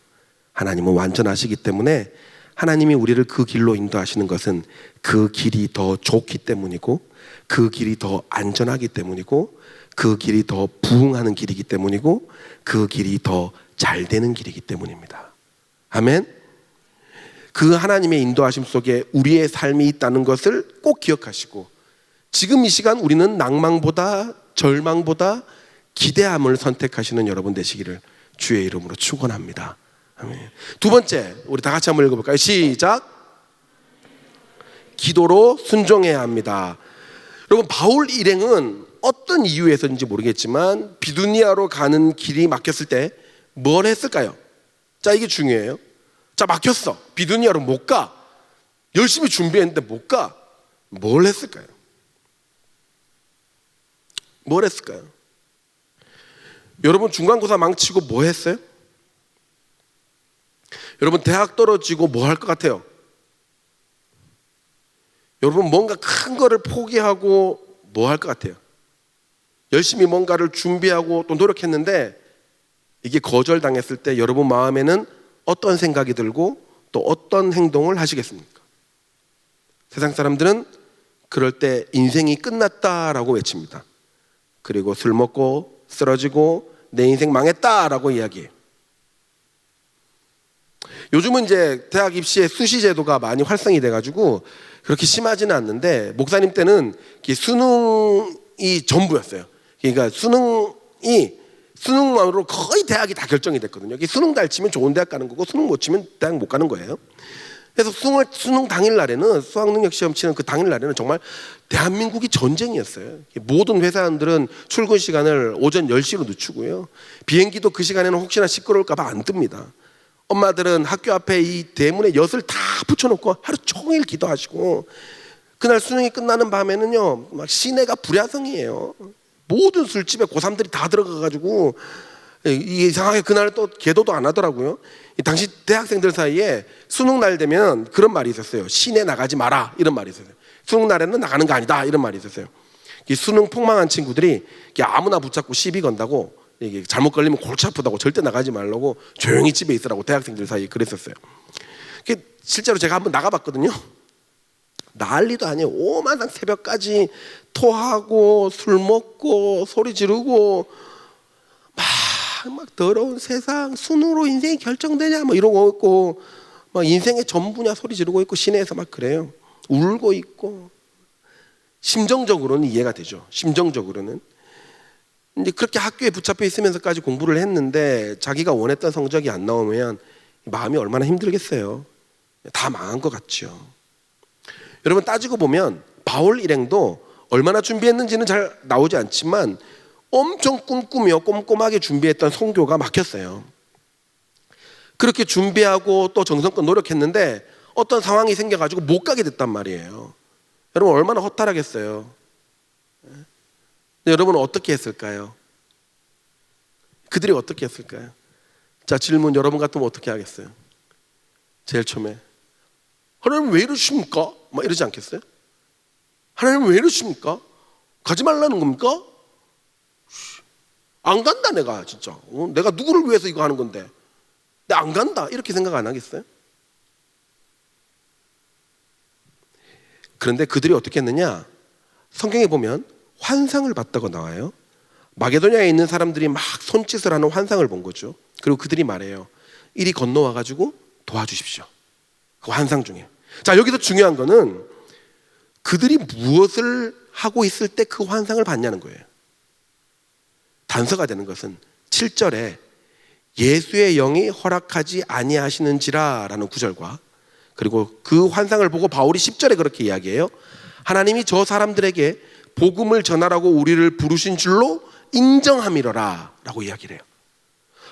하나님은 완전하시기 때문에 하나님이 우리를 그 길로 인도하시는 것은 그 길이 더 좋기 때문이고, 그 길이 더 안전하기 때문이고, 그 길이 더 부흥하는 길이기 때문이고, 그 길이 더 잘 되는 길이기 때문입니다. 아멘. 그 하나님의 인도하심 속에 우리의 삶이 있다는 것을 꼭 기억하시고, 지금 이 시간 우리는 낭망보다 절망보다 기대함을 선택하시는 여러분 되시기를 주의 이름으로 축원합니다. 아멘. 두 번째, 우리 다 같이 한번 읽어볼까요? 시작. 기도로 순종해야 합니다. 여러분, 바울 일행은 어떤 이유에서인지 모르겠지만 비두니아로 가는 길이 막혔을 때 뭘 했을까요? 자, 이게 중요해요. 자, 막혔어. 비두니아로 못 가. 열심히 준비했는데 못 가. 뭘 했을까요? 뭘 했을까요? 여러분, 중간고사 망치고 뭐 했어요? 여러분, 대학 떨어지고 뭐 할 것 같아요? 여러분, 뭔가 큰 거를 포기하고 뭐 할 것 같아요? 열심히 뭔가를 준비하고 또 노력했는데 이게 거절당했을 때 여러분 마음에는 어떤 생각이 들고 또 어떤 행동을 하시겠습니까? 세상 사람들은 그럴 때 인생이 끝났다라고 외칩니다. 그리고 술 먹고 쓰러지고 내 인생 망했다라고 이야기해요. 요즘은 이제 대학 입시에 수시 제도가 많이 활성이 돼가지고 그렇게 심하지는 않는데, 목사님 때는 수능이 전부였어요. 그러니까 수능만으로 거의 대학이 다 결정이 됐거든요. 수능 잘 치면 좋은 대학 가는 거고, 수능 못 치면 대학 못 가는 거예요. 그래서 수능 당일날에는, 수학능력시험 치는 그 당일날에는 정말 대한민국이 전쟁이었어요. 모든 회사원들은 출근 시간을 오전 10시로 늦추고요. 비행기도 그 시간에는 혹시나 시끄러울까 봐 안 뜹니다. 엄마들은 학교 앞에 이 대문에 엿을 다 붙여놓고 하루 종일 기도하시고, 그날 수능이 끝나는 밤에는요, 막 시내가 불야성이에요. 모든 술집에 고3들이 다 들어가가지고 이상하게 그날 또 계도도 안 하더라고요. 당시 대학생들 사이에 수능 날 되면 그런 말이 있었어요. 시내 나가지 마라, 이런 말이 있었어요. 수능 날에는 나가는 거 아니다, 이런 말이 있었어요. 이 수능 폭망한 친구들이 아무나 붙잡고 시비 건다고, 이게 잘못 걸리면 골치 아프다고 절대 나가지 말라고 조용히 집에 있으라고 대학생들 사이에 그랬었어요. 실제로 제가 한번 나가봤거든요. 난리도 아니에요. 오만상 새벽까지 토하고 술 먹고 소리 지르고 막 더러운 세상, 수능으로 인생이 결정되냐 뭐 이러고 있고, 막 인생의 전부냐 소리 지르고 있고, 시내에서 막 그래요. 울고 있고. 심정적으로는 이해가 되죠. 심정적으로는. 이제 그렇게 학교에 붙잡혀 있으면서까지 공부를 했는데 자기가 원했던 성적이 안 나오면 마음이 얼마나 힘들겠어요. 다 망한 것 같죠. 여러분, 따지고 보면 바울 일행도 얼마나 준비했는지는 잘 나오지 않지만 엄청 꿈꾸며 꼼꼼하게 준비했던 선교가 막혔어요. 그렇게 준비하고 또 정성껏 노력했는데 어떤 상황이 생겨가지고 못 가게 됐단 말이에요. 여러분, 얼마나 허탈하겠어요. 여러분은 어떻게 했을까요? 그들이 어떻게 했을까요? 자, 질문, 여러분 같으면 어떻게 하겠어요? 제일 처음에 하나님 왜 이러십니까? 막 이러지 않겠어요? 하나님 왜 이러십니까? 가지 말라는 겁니까? 안 간다 내가 진짜. 내가 누구를 위해서 이거 하는 건데 내가 안 간다, 이렇게 생각 안 하겠어요? 그런데 그들이 어떻게 했느냐? 성경에 보면 환상을 봤다고 나와요. 마게도냐에 있는 사람들이 막 손짓을 하는 환상을 본 거죠. 그리고 그들이 말해요. 이리 건너와가지고 도와주십시오. 그 환상 중에. 자, 여기서 중요한 거는 그들이 무엇을 하고 있을 때 그 환상을 봤냐는 거예요. 단서가 되는 것은 7절에 예수의 영이 허락하지 아니하시는지라 라는 구절과, 그리고 그 환상을 보고 바울이 10절에 그렇게 이야기해요. 하나님이 저 사람들에게 복음을 전하라고 우리를 부르신 줄로 인정함이로라 라고 이야기를 해요.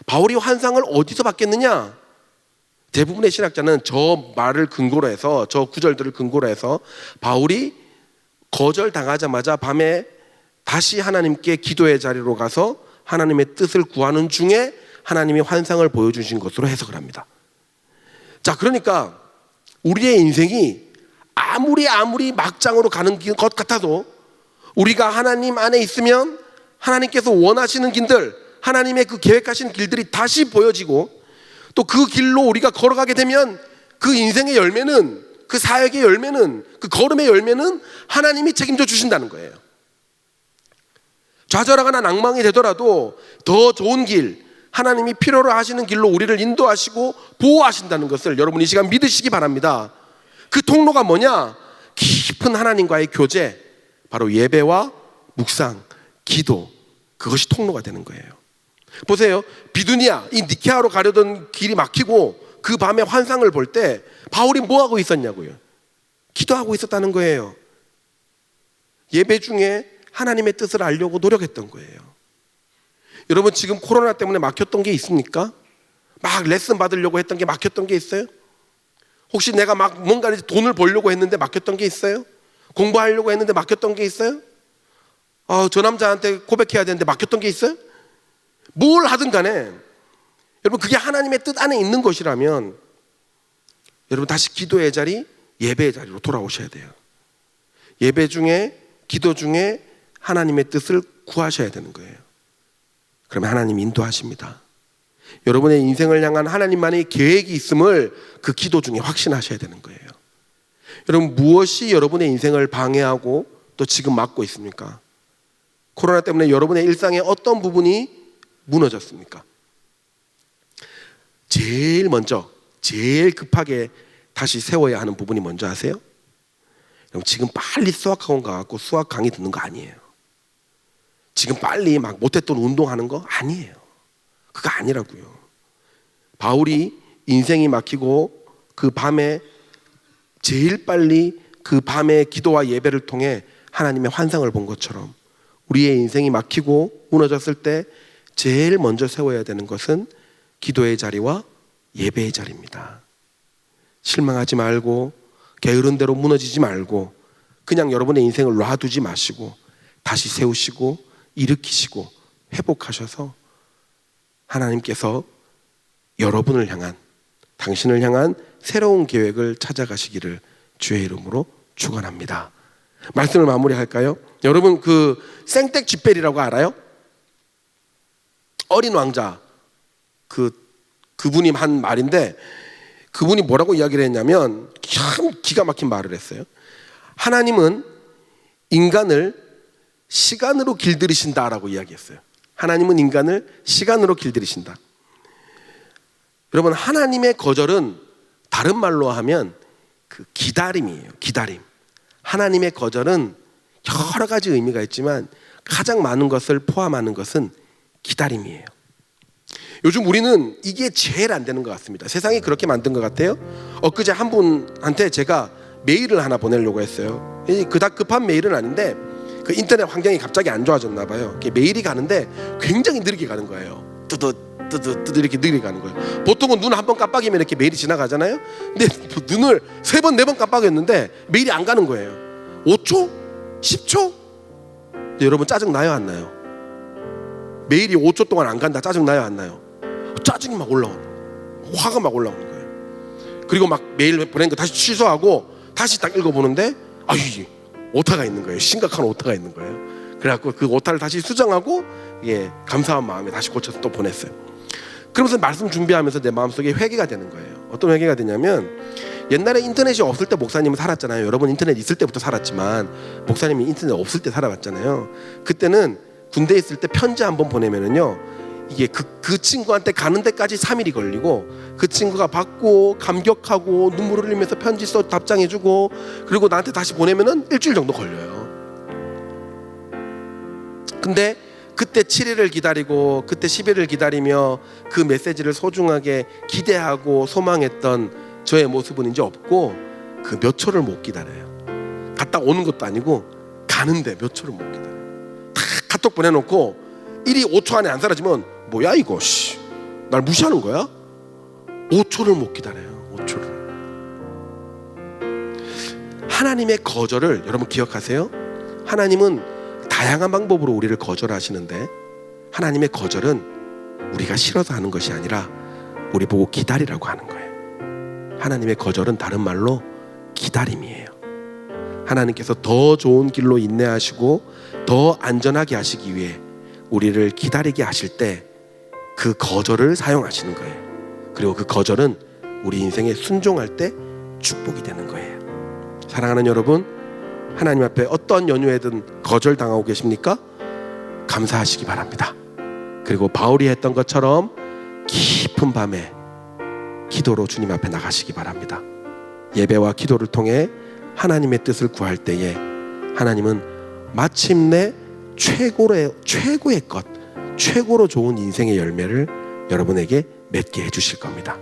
바울이 환상을 어디서 받겠느냐? 대부분의 신학자는 저 말을 근거로 해서, 저 구절들을 근거로 해서 바울이 거절당하자마자 밤에 다시 하나님께 기도의 자리로 가서 하나님의 뜻을 구하는 중에 하나님이 환상을 보여주신 것으로 해석을 합니다. 자, 그러니까 우리의 인생이 아무리 막장으로 가는 것 같아도 우리가 하나님 안에 있으면 하나님께서 원하시는 길들, 하나님의 그 계획하신 길들이 다시 보여지고, 또 그 길로 우리가 걸어가게 되면 그 인생의 열매는, 그 사역의 열매는, 그 걸음의 열매는 하나님이 책임져 주신다는 거예요. 좌절하거나 낭망이 되더라도 더 좋은 길, 하나님이 필요로 하시는 길로 우리를 인도하시고 보호하신다는 것을 여러분 이 시간 믿으시기 바랍니다. 그 통로가 뭐냐? 깊은 하나님과의 교제, 바로 예배와 묵상, 기도, 그것이 통로가 되는 거예요. 보세요. 비두니아, 이 니케아로 가려던 길이 막히고 그 밤에 환상을 볼 때 바울이 뭐 하고 있었냐고요? 기도하고 있었다는 거예요. 예배 중에 하나님의 뜻을 알려고 노력했던 거예요. 여러분 지금 코로나 때문에 막혔던 게 있습니까? 막 레슨 받으려고 했던 게 막혔던 게 있어요? 혹시 내가 막 뭔가 돈을 벌려고 했는데 막혔던 게 있어요? 공부하려고 했는데 막혔던 게 있어요? 저 남자한테 고백해야 되는데 막혔던 게 있어요? 뭘 하든 간에 여러분 그게 하나님의 뜻 안에 있는 것이라면 여러분 다시 기도의 자리, 예배의 자리로 돌아오셔야 돼요. 예배 중에, 기도 중에 하나님의 뜻을 구하셔야 되는 거예요. 그러면 하나님이 인도하십니다. 여러분의 인생을 향한 하나님만의 계획이 있음을 그 기도 중에 확신하셔야 되는 거예요. 여러분 무엇이 여러분의 인생을 방해하고 또 지금 막고 있습니까? 코로나 때문에 여러분의 일상의 어떤 부분이 무너졌습니까? 제일 먼저, 제일 급하게 다시 세워야 하는 부분이 뭔지 아세요? 여러분 지금 빨리 수학학원 가갖고 수학 강의 듣는 거 아니에요. 지금 빨리 막 못했던 운동하는 거 아니에요. 그거 아니라고요. 바울이 인생이 막히고 그 밤에 제일 빨리 그 밤의 기도와 예배를 통해 하나님의 환상을 본 것처럼 우리의 인생이 막히고 무너졌을 때 제일 먼저 세워야 되는 것은 기도의 자리와 예배의 자리입니다. 실망하지 말고 게으른 대로 무너지지 말고 그냥 여러분의 인생을 놔두지 마시고 다시 세우시고 일으키시고 회복하셔서 하나님께서 여러분을 향한, 당신을 향한 새로운 계획을 찾아가시기를 주의 이름으로 축원합니다. 말씀을 마무리할까요? 여러분 그 생텍 쥐페리라고 알아요? 어린 왕자 그분이 한 말인데 그분이 뭐라고 이야기를 했냐면 참 기가 막힌 말을 했어요. 하나님은 인간을 시간으로 길들이신다라고 이야기했어요. 하나님은 인간을 시간으로 길들이신다. 여러분 하나님의 거절은 다른 말로 하면 그 기다림이에요. 기다림. 하나님의 거절은 여러 가지 의미가 있지만 가장 많은 것을 포함하는 것은 기다림이에요. 요즘 우리는 이게 제일 안 되는 것 같습니다. 세상이 그렇게 만든 것 같아요. 엊그제 한 분한테 제가 메일을 하나 보내려고 했어요. 그닥 급한 메일은 아닌데 그 인터넷 환경이 갑자기 안 좋아졌나 봐요. 메일이 가는데 굉장히 느리게 가는 거예요. 뜨드 이렇게 느리게 가는 거예요. 보통은 눈 한 번 깜빡이면 이렇게 메일이 지나가잖아요. 근데 눈을 3번 4번 깜빡였는데 메일이 안 가는 거예요. 5초? 10초? 근데 여러분 짜증 나요 안 나요? 메일이 5초 동안 안 간다 짜증 나요 안 나요? 짜증이 막 올라오는, 화가 막 올라오는 거예요. 그리고 막 메일 보낸 거 다시 취소하고 다시 딱 읽어보는데 오타가 있는 거예요. 심각한 오타가 있는 거예요. 그래갖고 그 오타를 다시 수정하고 감사한 마음에 다시 고쳐서 또 보냈어요. 그러면서 말씀 준비하면서 내 마음속에 회개가 되는 거예요. 어떤 회개가 되냐면 옛날에 인터넷이 없을 때 목사님은 살았잖아요. 여러분 인터넷 있을 때부터 살았지만 목사님이 인터넷 없을 때 살아봤잖아요. 그때는 군대에 있을 때 편지 한번 보내면은요 이게 그 친구한테 가는 데까지 3일이 걸리고 그 친구가 받고 감격하고 눈물을 흘리면서 편지 써 답장해주고 그리고 나한테 다시 보내면은 일주일 정도 걸려요. 근데 그때 7일을 기다리고 그때 10일을 기다리며 그 메시지를 소중하게 기대하고 소망했던 저의 모습은 이제 없고 그 몇 초를 못 기다려요. 갔다 오는 것도 아니고 가는데 몇 초를 못 기다려. 다 카톡 보내놓고 일이 5초 안에 안 사라지면 뭐야 이거, 날 무시하는 거야? 5초를 못 기다려요. 5초를. 하나님의 거절을 여러분 기억하세요? 하나님은 다양한 방법으로 우리를 거절하시는데 하나님의 거절은 우리가 싫어서 하는 것이 아니라 우리 보고 기다리라고 하는 거예요. 하나님의 거절은 다른 말로 기다림이에요. 하나님께서 더 좋은 길로 인내하시고 더 안전하게 하시기 위해 우리를 기다리게 하실 때 그 거절을 사용하시는 거예요. 그리고 그 거절은 우리 인생에 순종할 때 축복이 되는 거예요. 사랑하는 여러분, 하나님 앞에 어떤 연유에든 거절당하고 계십니까? 감사하시기 바랍니다. 그리고 바울이 했던 것처럼 깊은 밤에 기도로 주님 앞에 나가시기 바랍니다. 예배와 기도를 통해 하나님의 뜻을 구할 때에 하나님은 마침내 최고의 것, 최고로 좋은 인생의 열매를 여러분에게 맺게 해주실 겁니다.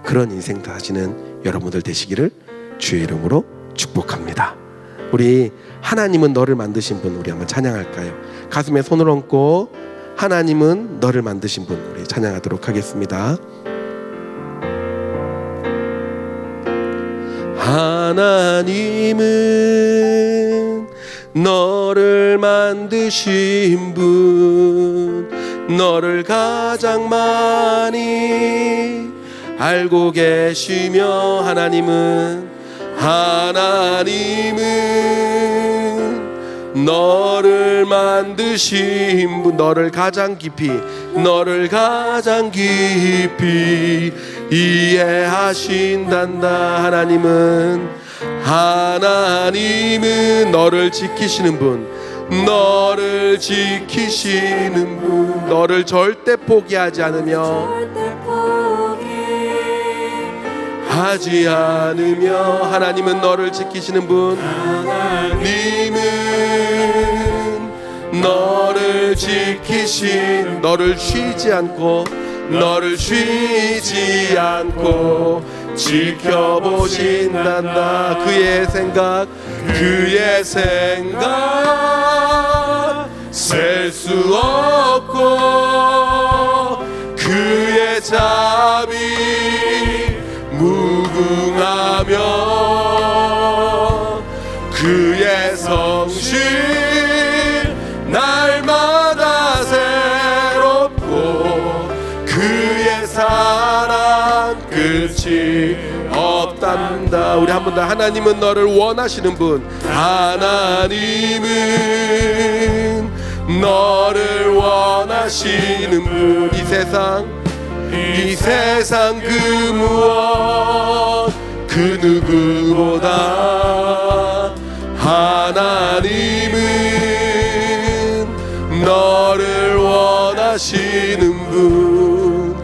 그런 인생 사시는 여러분들 되시기를 주의 이름으로 축복합니다. 우리 하나님은 너를 만드신 분, 우리 한번 찬양할까요? 가슴에 손을 얹고 하나님은 너를 만드신 분, 우리 찬양하도록 하겠습니다. 하나님은 너를 만드신 분, 너를 가장 많이 알고 계시며 하나님은 너를 만드신 분, 너를 가장 깊이 이해하신단다. 하나님은 너를 지키시는 분, 너를 절대 포기하지 않으며 하나님은 너를 지키시는 분, 하나님은 너를 쉬지 않고 지켜보신단다. 그의 생각 셀 수 없고 그의 자비 무궁하며 그의 성실 날마다 새롭고 그의 사랑 끝이 없단다. 우리 한 번 더. 하나님은 너를 원하시는 분, 하나님은 너를 원하시는 분, 이 세상 그 무엇 그 누구보다 하나님은 너를 원하시는 분,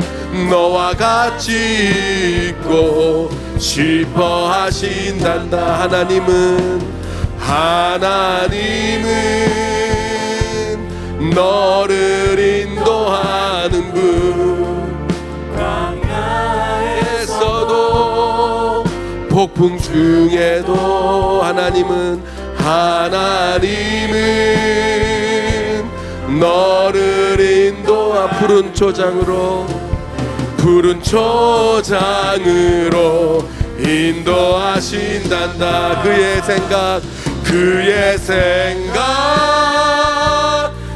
너와 같이 있고 싶어 하신단다. 하나님은 너를 인도하는 분, 강야에서도 폭풍 중에도 하나님은 너를 인도하 푸른 초장으로 인도하신단다. 그의 생각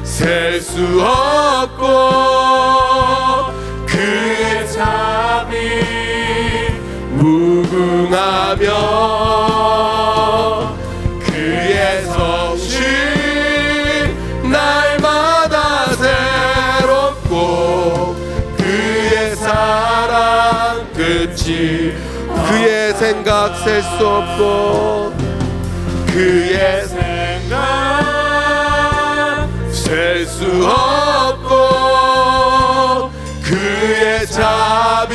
셀 수 없고 그의 자비 무궁하며 그의 성실 날마다 새롭고 그의 사랑 끝이 그의 생각 셀 수 없고 그의 생각 셀 수 없고 그의 자비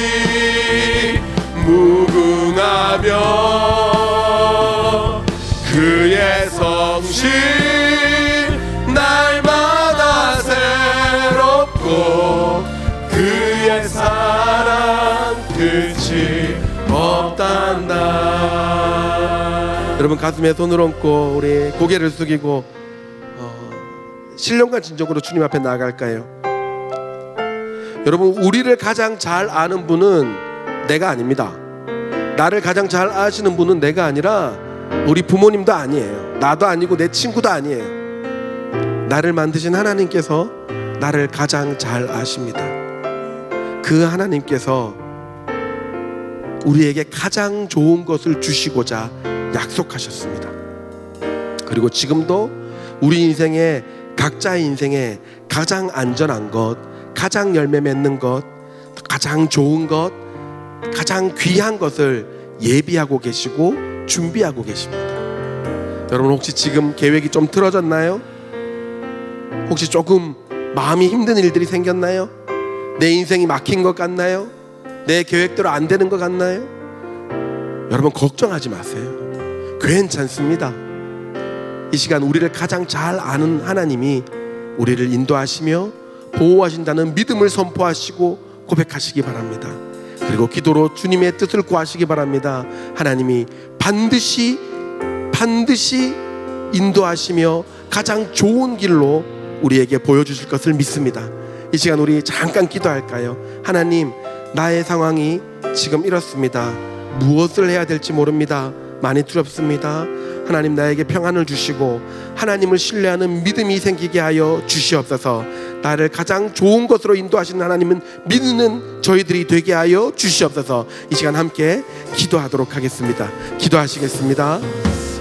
무궁하며 그의 성실 날마다 새롭고 그의 사랑 끝이 없단다. 여러분 가슴에 손을 얹고 우리 고개를 숙이고 신령과 진정으로 주님 앞에 나아갈까요? 여러분, 우리를 가장 잘 아는 분은 내가 아닙니다. 나를 가장 잘 아시는 분은 내가 아니라 우리 부모님도 아니에요. 나도 아니고 내 친구도 아니에요. 나를 만드신 하나님께서 나를 가장 잘 아십니다. 그 하나님께서 우리에게 가장 좋은 것을 주시고자 약속하셨습니다. 그리고 지금도 우리 인생에, 각자의 인생에 가장 안전한 것, 가장 열매 맺는 것, 가장 좋은 것, 가장 귀한 것을 예비하고 계시고 준비하고 계십니다. 여러분, 혹시 지금 계획이 좀 틀어졌나요? 혹시 조금 마음이 힘든 일들이 생겼나요? 내 인생이 막힌 것 같나요? 내 계획대로 안 되는 것 같나요? 여러분, 걱정하지 마세요. 괜찮습니다. 이 시간 우리를 가장 잘 아는 하나님이 우리를 인도하시며 보호하신다는 믿음을 선포하시고 고백하시기 바랍니다. 그리고 기도로 주님의 뜻을 구하시기 바랍니다. 하나님이 반드시 인도하시며 가장 좋은 길로 우리에게 보여주실 것을 믿습니다. 이 시간 우리 잠깐 기도할까요? 하나님, 나의 상황이 지금 이렇습니다. 무엇을 해야 될지 모릅니다. 많이 두렵습니다. 하나님, 나에게 평안을 주시고 하나님을 신뢰하는 믿음이 생기게 하여 주시옵소서. 나를 가장 좋은 것으로 인도하시는 하나님은 믿는 저희들이 되게 하여 주시옵소서. 이 시간 함께 기도하도록 하겠습니다. 기도하시겠습니다.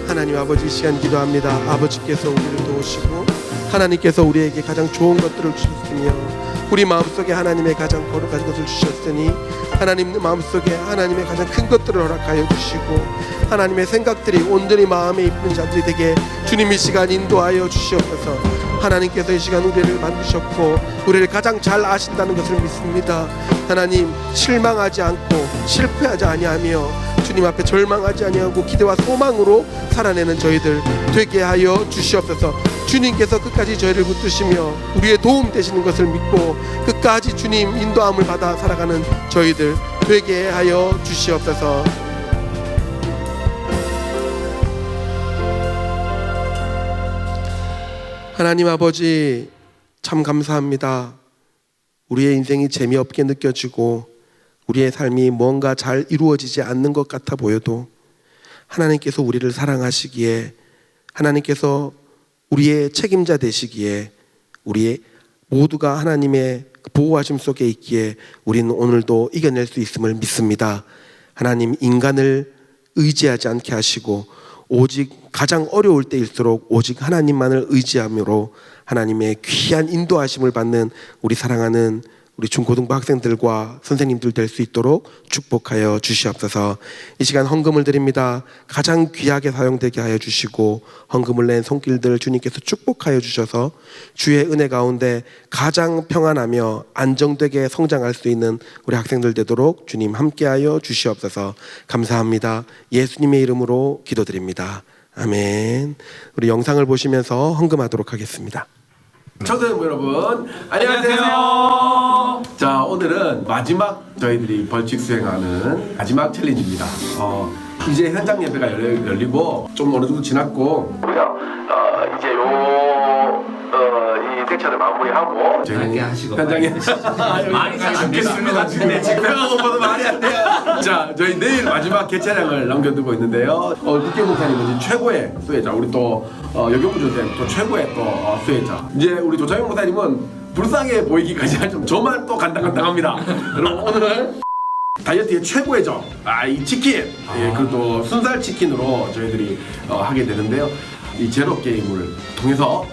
하나님 아버지, 이 시간 기도합니다. 아버지께서 우리를 도우시고 하나님께서 우리에게 가장 좋은 것들을 주셨으며 우리 마음속에 하나님의 가장 거룩한 것을 주셨으니 하나님 마음속에 하나님의 가장 큰 것들을 허락하여 주시고 하나님의 생각들이 온전히 마음에 입는 자들이 되게 주님 이 시간 인도하여 주시옵소서. 하나님께서 이 시간 우리를 만드셨고 우리를 가장 잘 아신다는 것을 믿습니다. 하나님, 실망하지 않고 실패하지 아니하며 주님 앞에 절망하지 아니하고 기대와 소망으로 살아내는 저희들 되게 하여 주시옵소서. 주님께서 끝까지 저희를 붙드시며 우리의 도움 되시는 것을 믿고 끝까지 주님 인도함을 받아 살아가는 저희들 되게 하여 주시옵소서. 하나님 아버지, 참 감사합니다. 우리의 인생이 재미없게 느껴지고 우리의 삶이 뭔가 잘 이루어지지 않는 것 같아 보여도 하나님께서 우리를 사랑하시기에, 하나님께서 우리의 책임자 되시기에, 우리의 모두가 하나님의 보호하심 속에 있기에 우리는 오늘도 이겨낼 수 있음을 믿습니다. 하나님, 인간을 의지하지 않게 하시고 오직 가장 어려울 때일수록 오직 하나님만을 의지함으로 하나님의 귀한 인도하심을 받는 우리 사랑하는 우리 중고등부 학생들과 선생님들 될 수 있도록 축복하여 주시옵소서. 이 시간 헌금을 드립니다. 가장 귀하게 사용되게 하여 주시고 헌금을 낸 손길들 주님께서 축복하여 주셔서 주의 은혜 가운데 가장 평안하며 안정되게 성장할 수 있는 우리 학생들 되도록 주님 함께하여 주시옵소서. 감사합니다. 예수님의 이름으로 기도드립니다. 아멘. 우리 영상을 보시면서 헌금하도록 하겠습니다. 청소년 여러분, 안녕하세요. 자, 오늘은 마지막 저희들이 벌칙 수행하는 마지막 챌린지입니다. 이제 현장 예배가 열리고 좀 어느 정도 지났고 이제 이 섹션을 마무리하고 저희는 현장에 많이 않겠습니다. 네, 지금 배가 고파도 말이 안 돼요. 자, 저희 내일 마지막 개차량을 남겨두고 있는데요. 국회 목사님은 이제 최고의 수혜자, 우리 또 여경부 조사님 또 최고의 또 수혜자. 이제 우리 조창용 목사님은 불쌍해 보이기까지 할 좀 저만 또 간당간당합니다. 여러분, 오늘은 다이어트의 최고의 점, 이 치킨, 예, 그리고 순살 치킨으로 저희들이 하게 되는데요. 이 제로 게임을 통해서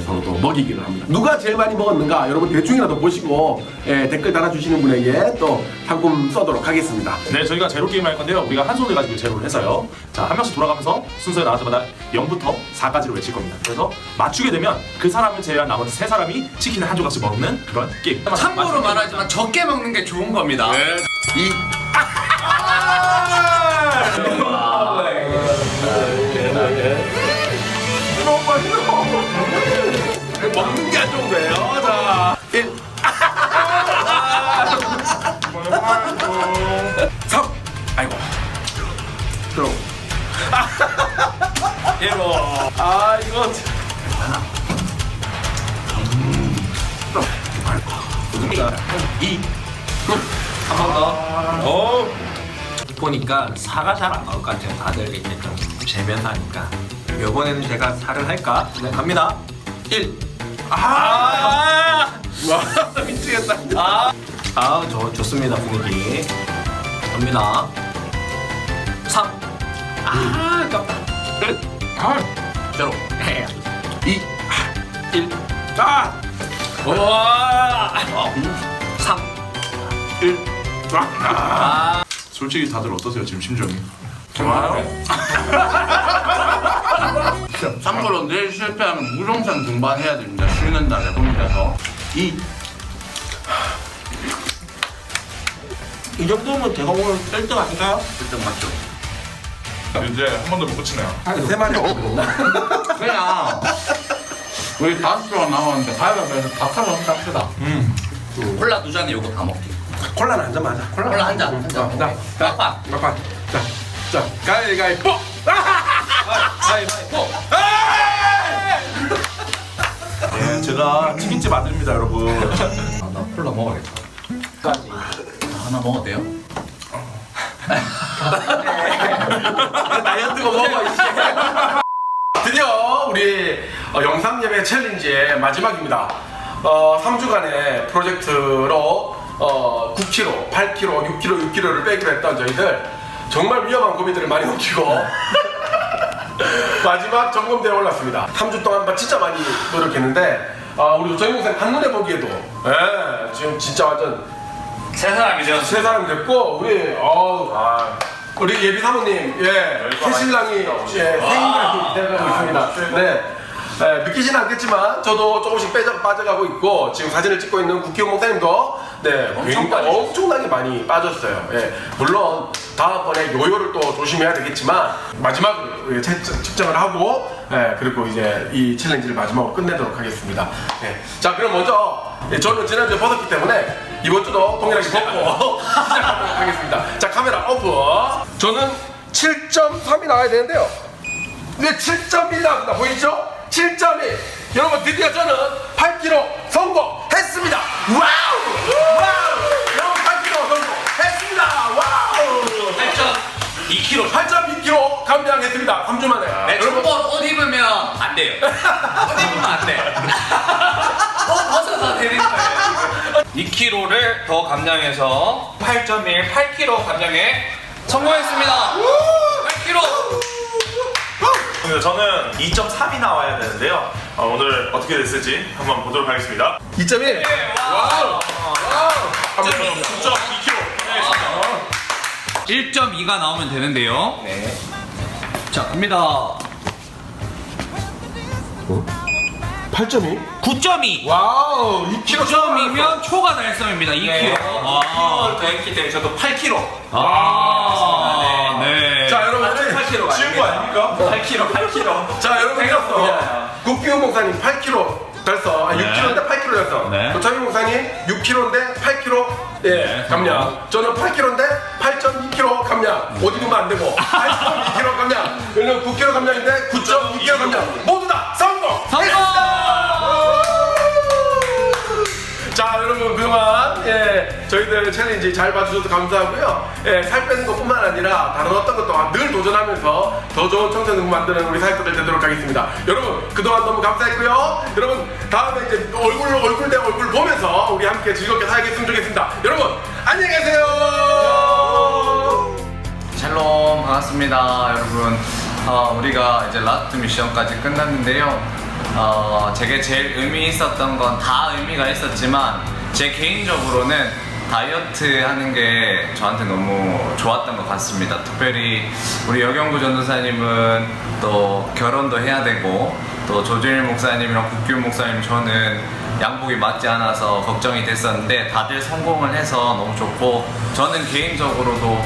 서로 또 먹이기를 합니다. 누가 제일 많이 먹었는가 여러분 대충이라도 보시고 댓글 달아주시는 분에게 또 상품 쏘도록 하겠습니다. 네, 저희가 제로 게임 할 건데요. 우리가 한 손을 가지고 제로를 해서요. 자, 한 명씩 돌아가면서 순서에 나갈 때마다 0부터 4까지를 외칠 겁니다. 그래서 맞추게 되면 그 사람을 제외한 나머지 3사람이 치킨을 한 조각씩 먹는 그런 게임. 참고로 말하지만 적게 먹는 게 좋은 겁니다. 먹는 게 안 좋은 거예요. 자, 1 3 아이고 들어 1 이거 2. 한 번 더. 보니까 사가 잘 안 나올 것 같아요. 다들 이제 좀 재면서 하니까. 이번에는 제가 사를 할까? 네, 갑니다. 1. 와 미치겠다. 좋습니다, 분위기. 갑니다. 3. 아깝다. 끝. 제로. 2. 1. 아. 와. 3. 1. 솔직히 다들 어떠세요 지금 심정이? 좋아요. 참고로 내일 실패하면 무정산 등반해야 됩니다. 쉬는 날에 혼자서. 2. 이 정도면 제가 오늘 1등 아닌가요? 1등 맞죠? 이제 한 번 더 못 치네요. 세 마리 없거든요. 그냥 우리 5조가 나왔는데 가위바위보해서 밥 한번 합시다. 콜라 2잔에 요거 다 먹기. 콜라는 한 잔 맞아. 콜라 한 잔. 자, 빡빡. 잠깐. 자, 가위바위보. 가위바위보. 네, 제가 치킨집 아들입니다, 여러분. 나 콜라 먹어야겠다. 까지 하나 먹어도 돼요? 다이어트가 먹어 이제. 드디어 우리 영상 예배 챌린지의 마지막입니다. 3주간의 프로젝트로 9kg, 8kg, 6kg, 6kg를 빼기로 했던 저희들 정말 위험한 고민들을 많이 넘기고 마지막 점검대에 올랐습니다. 3주 동안 진짜 많이 노력했는데 우리 조정용 선생 한눈에 보기에도 지금 진짜 완전 세 사람이죠. 세 사람이 됐고 우리 예비 사모님 새신랑이 생일이 되어가고 있습니다. 네. 믿기지는 않겠지만 저도 조금씩 빠져가고 있고 지금 사진을 찍고 있는 국기용 목사님도 엄청나게 많이 빠졌어요. 물론 다음번에 요요를 또 조심해야 되겠지만 마지막으로 측정을 하고 그리고 이제 이 챌린지를 마지막으로 끝내도록 하겠습니다. 자 그럼 먼저 저는 지난주에 벗었기 때문에 이번 주도 동일하게 벗고 시작하도록 하겠습니다. 자 카메라 오픈. 저는 7.3이 나와야 되는데요. 네 7.1 나옵니다. 보이죠? 7.1. 여러분 드디어 저는 8kg 성공했습니다. 와우! 여러분 8kg 성공했습니다. 와우! 8.2kg. 8.2kg 감량했습니다. 3주 만에. 네, 첫번 옷 입으면 안 돼요. 옷 입으면 안 돼. 옷 벗어서 되는 거예요. 2kg를 더 감량해서 8.1, 8kg 감량에 성공했습니다. 8kg. 저는 2.3이 나와야 되는데요. 오늘 어떻게 됐을지 한번 보도록 하겠습니다. 2.1. 와우! 9.2kg 1.2가 나오면 되는데요. 네. 자, 갑니다. 8.2? 9.2. 와우! 2kg 9.2면 초과 달성입니다. 2kg. 더 했기 때문에 저도 8kg. 네. 자 여러분 8kg. 쉬운 거 아닙니까? 8kg. 자 여러분 국기용 목사님 8kg 달성 6kg인데 8kg 달성 네. 조창희 목사님 6kg인데 8kg 감량 저는 8kg인데 8.2kg 감량 어디 보면 안 되고 8.2kg 감량 왜냐면 9kg 감량인데 9.2kg 감량 모두 다 성공! 자 여러분 그동안 저희들 챌린지 잘 봐주셔서 감사하고요. 살 빼는 것뿐만 아니라 다른 어떤 것도 늘 도전하면서 더 좋은 청소년 만드는 우리 사역자들 되도록 하겠습니다. 여러분 그동안 너무 감사했고요. 여러분 다음에 이제 얼굴 대 얼굴 보면서 우리 함께 즐겁게 살겠으면 좋겠습니다. 여러분 안녕히 계세요. 샬롬 반갑습니다 여러분. 우리가 이제 라스트 미션까지 끝났는데요. 제게 제일 의미 있었던 건 다 의미가 있었지만 제 개인적으로는 다이어트 하는 게 저한테 너무 좋았던 것 같습니다. 특별히 우리 여경구 전도사님은 또 결혼도 해야 되고 또 조준일 목사님이랑 국규 목사님 저는 양복이 맞지 않아서 걱정이 됐었는데 다들 성공을 해서 너무 좋고 저는 개인적으로도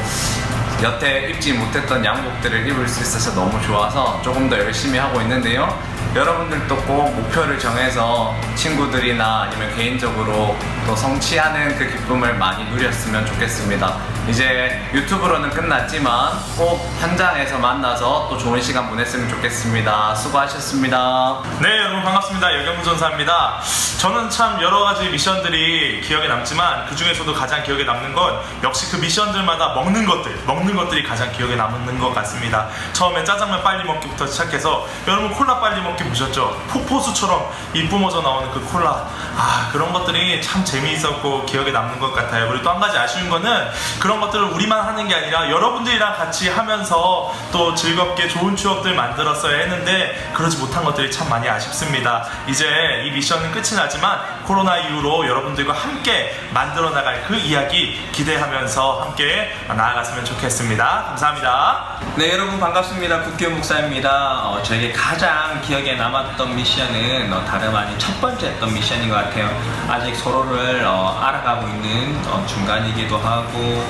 여태 입지 못했던 양복들을 입을 수 있어서 너무 좋아서 조금 더 열심히 하고 있는데요. 여러분들도 꼭 목표를 정해서 친구들이나 아니면 개인적으로 또 성취하는 그 기쁨을 많이 누렸으면 좋겠습니다. 이제 유튜브로는 끝났지만 꼭 현장에서 만나서 또 좋은 시간 보냈으면 좋겠습니다. 수고하셨습니다. 네, 여러분 반갑습니다. 여경무 전사입니다. 저는 참 여러 가지 미션들이 기억에 남지만 그 중에서도 가장 기억에 남는 건 역시 그 미션들마다 먹는 것들이 가장 기억에 남는 것 같습니다. 처음에 짜장면 빨리 먹기부터 시작해서 여러분 콜라 빨리 먹기 보셨죠? 폭포수처럼 이 뿜어져 나오는 그 콜라, 그런 것들이 참 재미있었고 기억에 남는 것 같아요. 그리고 또 한 가지 아쉬운 거는 그런 것들을 우리만 하는 게 아니라 여러분들이랑 같이 하면서 또 즐겁게 좋은 추억들 만들었어야 했는데 그러지 못한 것들이 참 많이 아쉽습니다. 이제 이 미션은 끝이 나지만 코로나 이후로 여러분들과 함께 만들어 나갈 그 이야기 기대하면서 함께 나아갔으면 좋겠습니다. 감사합니다. 네, 여러분 반갑습니다. 국교 목사입니다. 저에게 가장 기억에 남았던 미션은 다름 아닌 첫 번째 했던 미션인 것 같아요. 아직 서로를 알아가고 있는 중간이기도 하고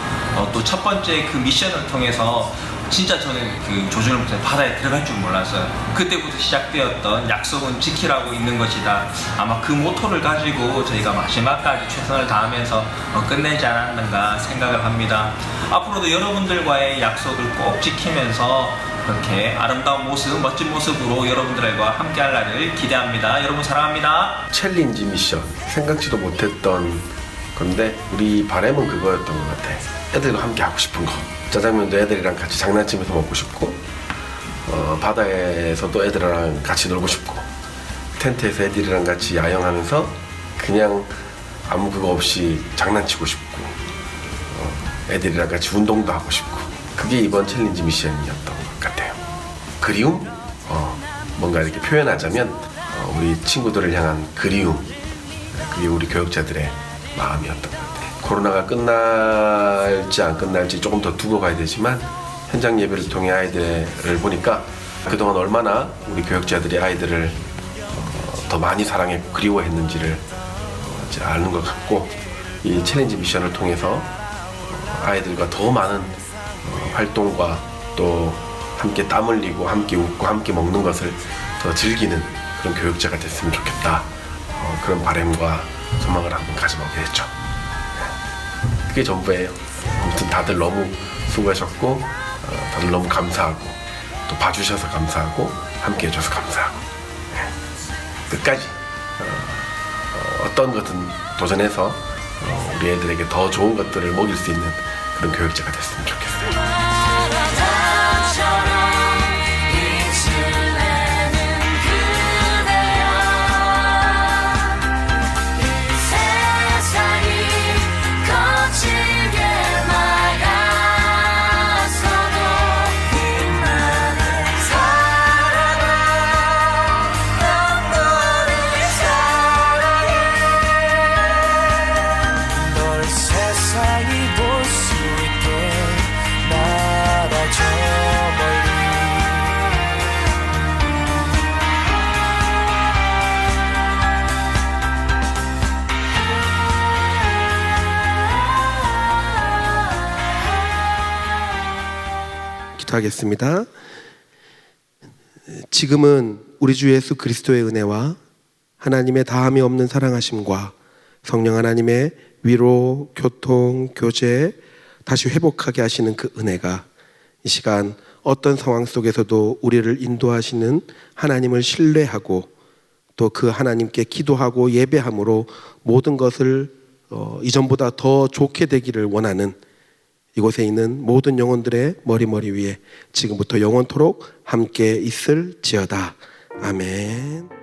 또 첫 번째 그 미션을 통해서 진짜 저는 그 조준을 못해 바다에 들어갈 줄 몰랐어요. 그때부터 시작되었던 약속은 지키라고 있는 것이다. 아마 그 모토를 가지고 저희가 마지막까지 최선을 다하면서 끝내지 않았는가 생각을 합니다. 앞으로도 여러분들과의 약속을 꼭 지키면서 그렇게 아름다운 모습, 멋진 모습으로 여러분들과 함께할 날을 기대합니다. 여러분 사랑합니다. 챌린지 미션 생각지도 못했던 건데 우리 바람은 그거였던 것 같아. 애들과 함께 하고 싶은 거. 짜장면도 애들이랑 같이 장난치면서 먹고 싶고 바다에서도 애들이랑 같이 놀고 싶고 텐트에서 애들이랑 같이 야영하면서 그냥 아무 그거 없이 장난치고 싶고 애들이랑 같이 운동도 하고 싶고 그게 이번 챌린지 미션이었던 것 같아요. 그리움? 뭔가 이렇게 표현하자면 우리 친구들을 향한 그리움, 그게 우리 교육자들의 마음이었던 것 같아요. 코로나가 끝날지 안 끝날지 조금 더 두고 봐야 되지만 현장 예배를 통해 아이들을 보니까 그동안 얼마나 우리 교육자들이 아이들을 더 많이 사랑했고 그리워했는지를 이제 아는 것 같고 이 챌린지 미션을 통해서 아이들과 더 많은 활동과 또 함께 땀 흘리고 함께 웃고 함께 먹는 것을 더 즐기는 그런 교육자가 됐으면 좋겠다. 그런 바람과 소망을 한번 가져보게 됐죠. 그게 전부예요. 아무튼 다들 너무 수고하셨고 다들 너무 감사하고 또 봐주셔서 감사하고 함께 해줘서 감사하고 끝까지 어떤 것든 도전해서 우리 애들에게 더 좋은 것들을 먹일 수 있는 그런 교육자가 됐으면 좋겠어요. 하겠습니다. 지금은 우리 주 예수 그리스도의 은혜와 하나님의 다함이 없는 사랑하심과 성령 하나님의 위로, 교통, 교제, 다시 회복하게 하시는 그 은혜가 이 시간 어떤 상황 속에서도 우리를 인도하시는 하나님을 신뢰하고 또 그 하나님께 기도하고 예배함으로 모든 것을 이전보다 더 좋게 되기를 원하는 이곳에 있는 모든 영혼들의 머리 위에 지금부터 영원토록 함께 있을지어다. 아멘.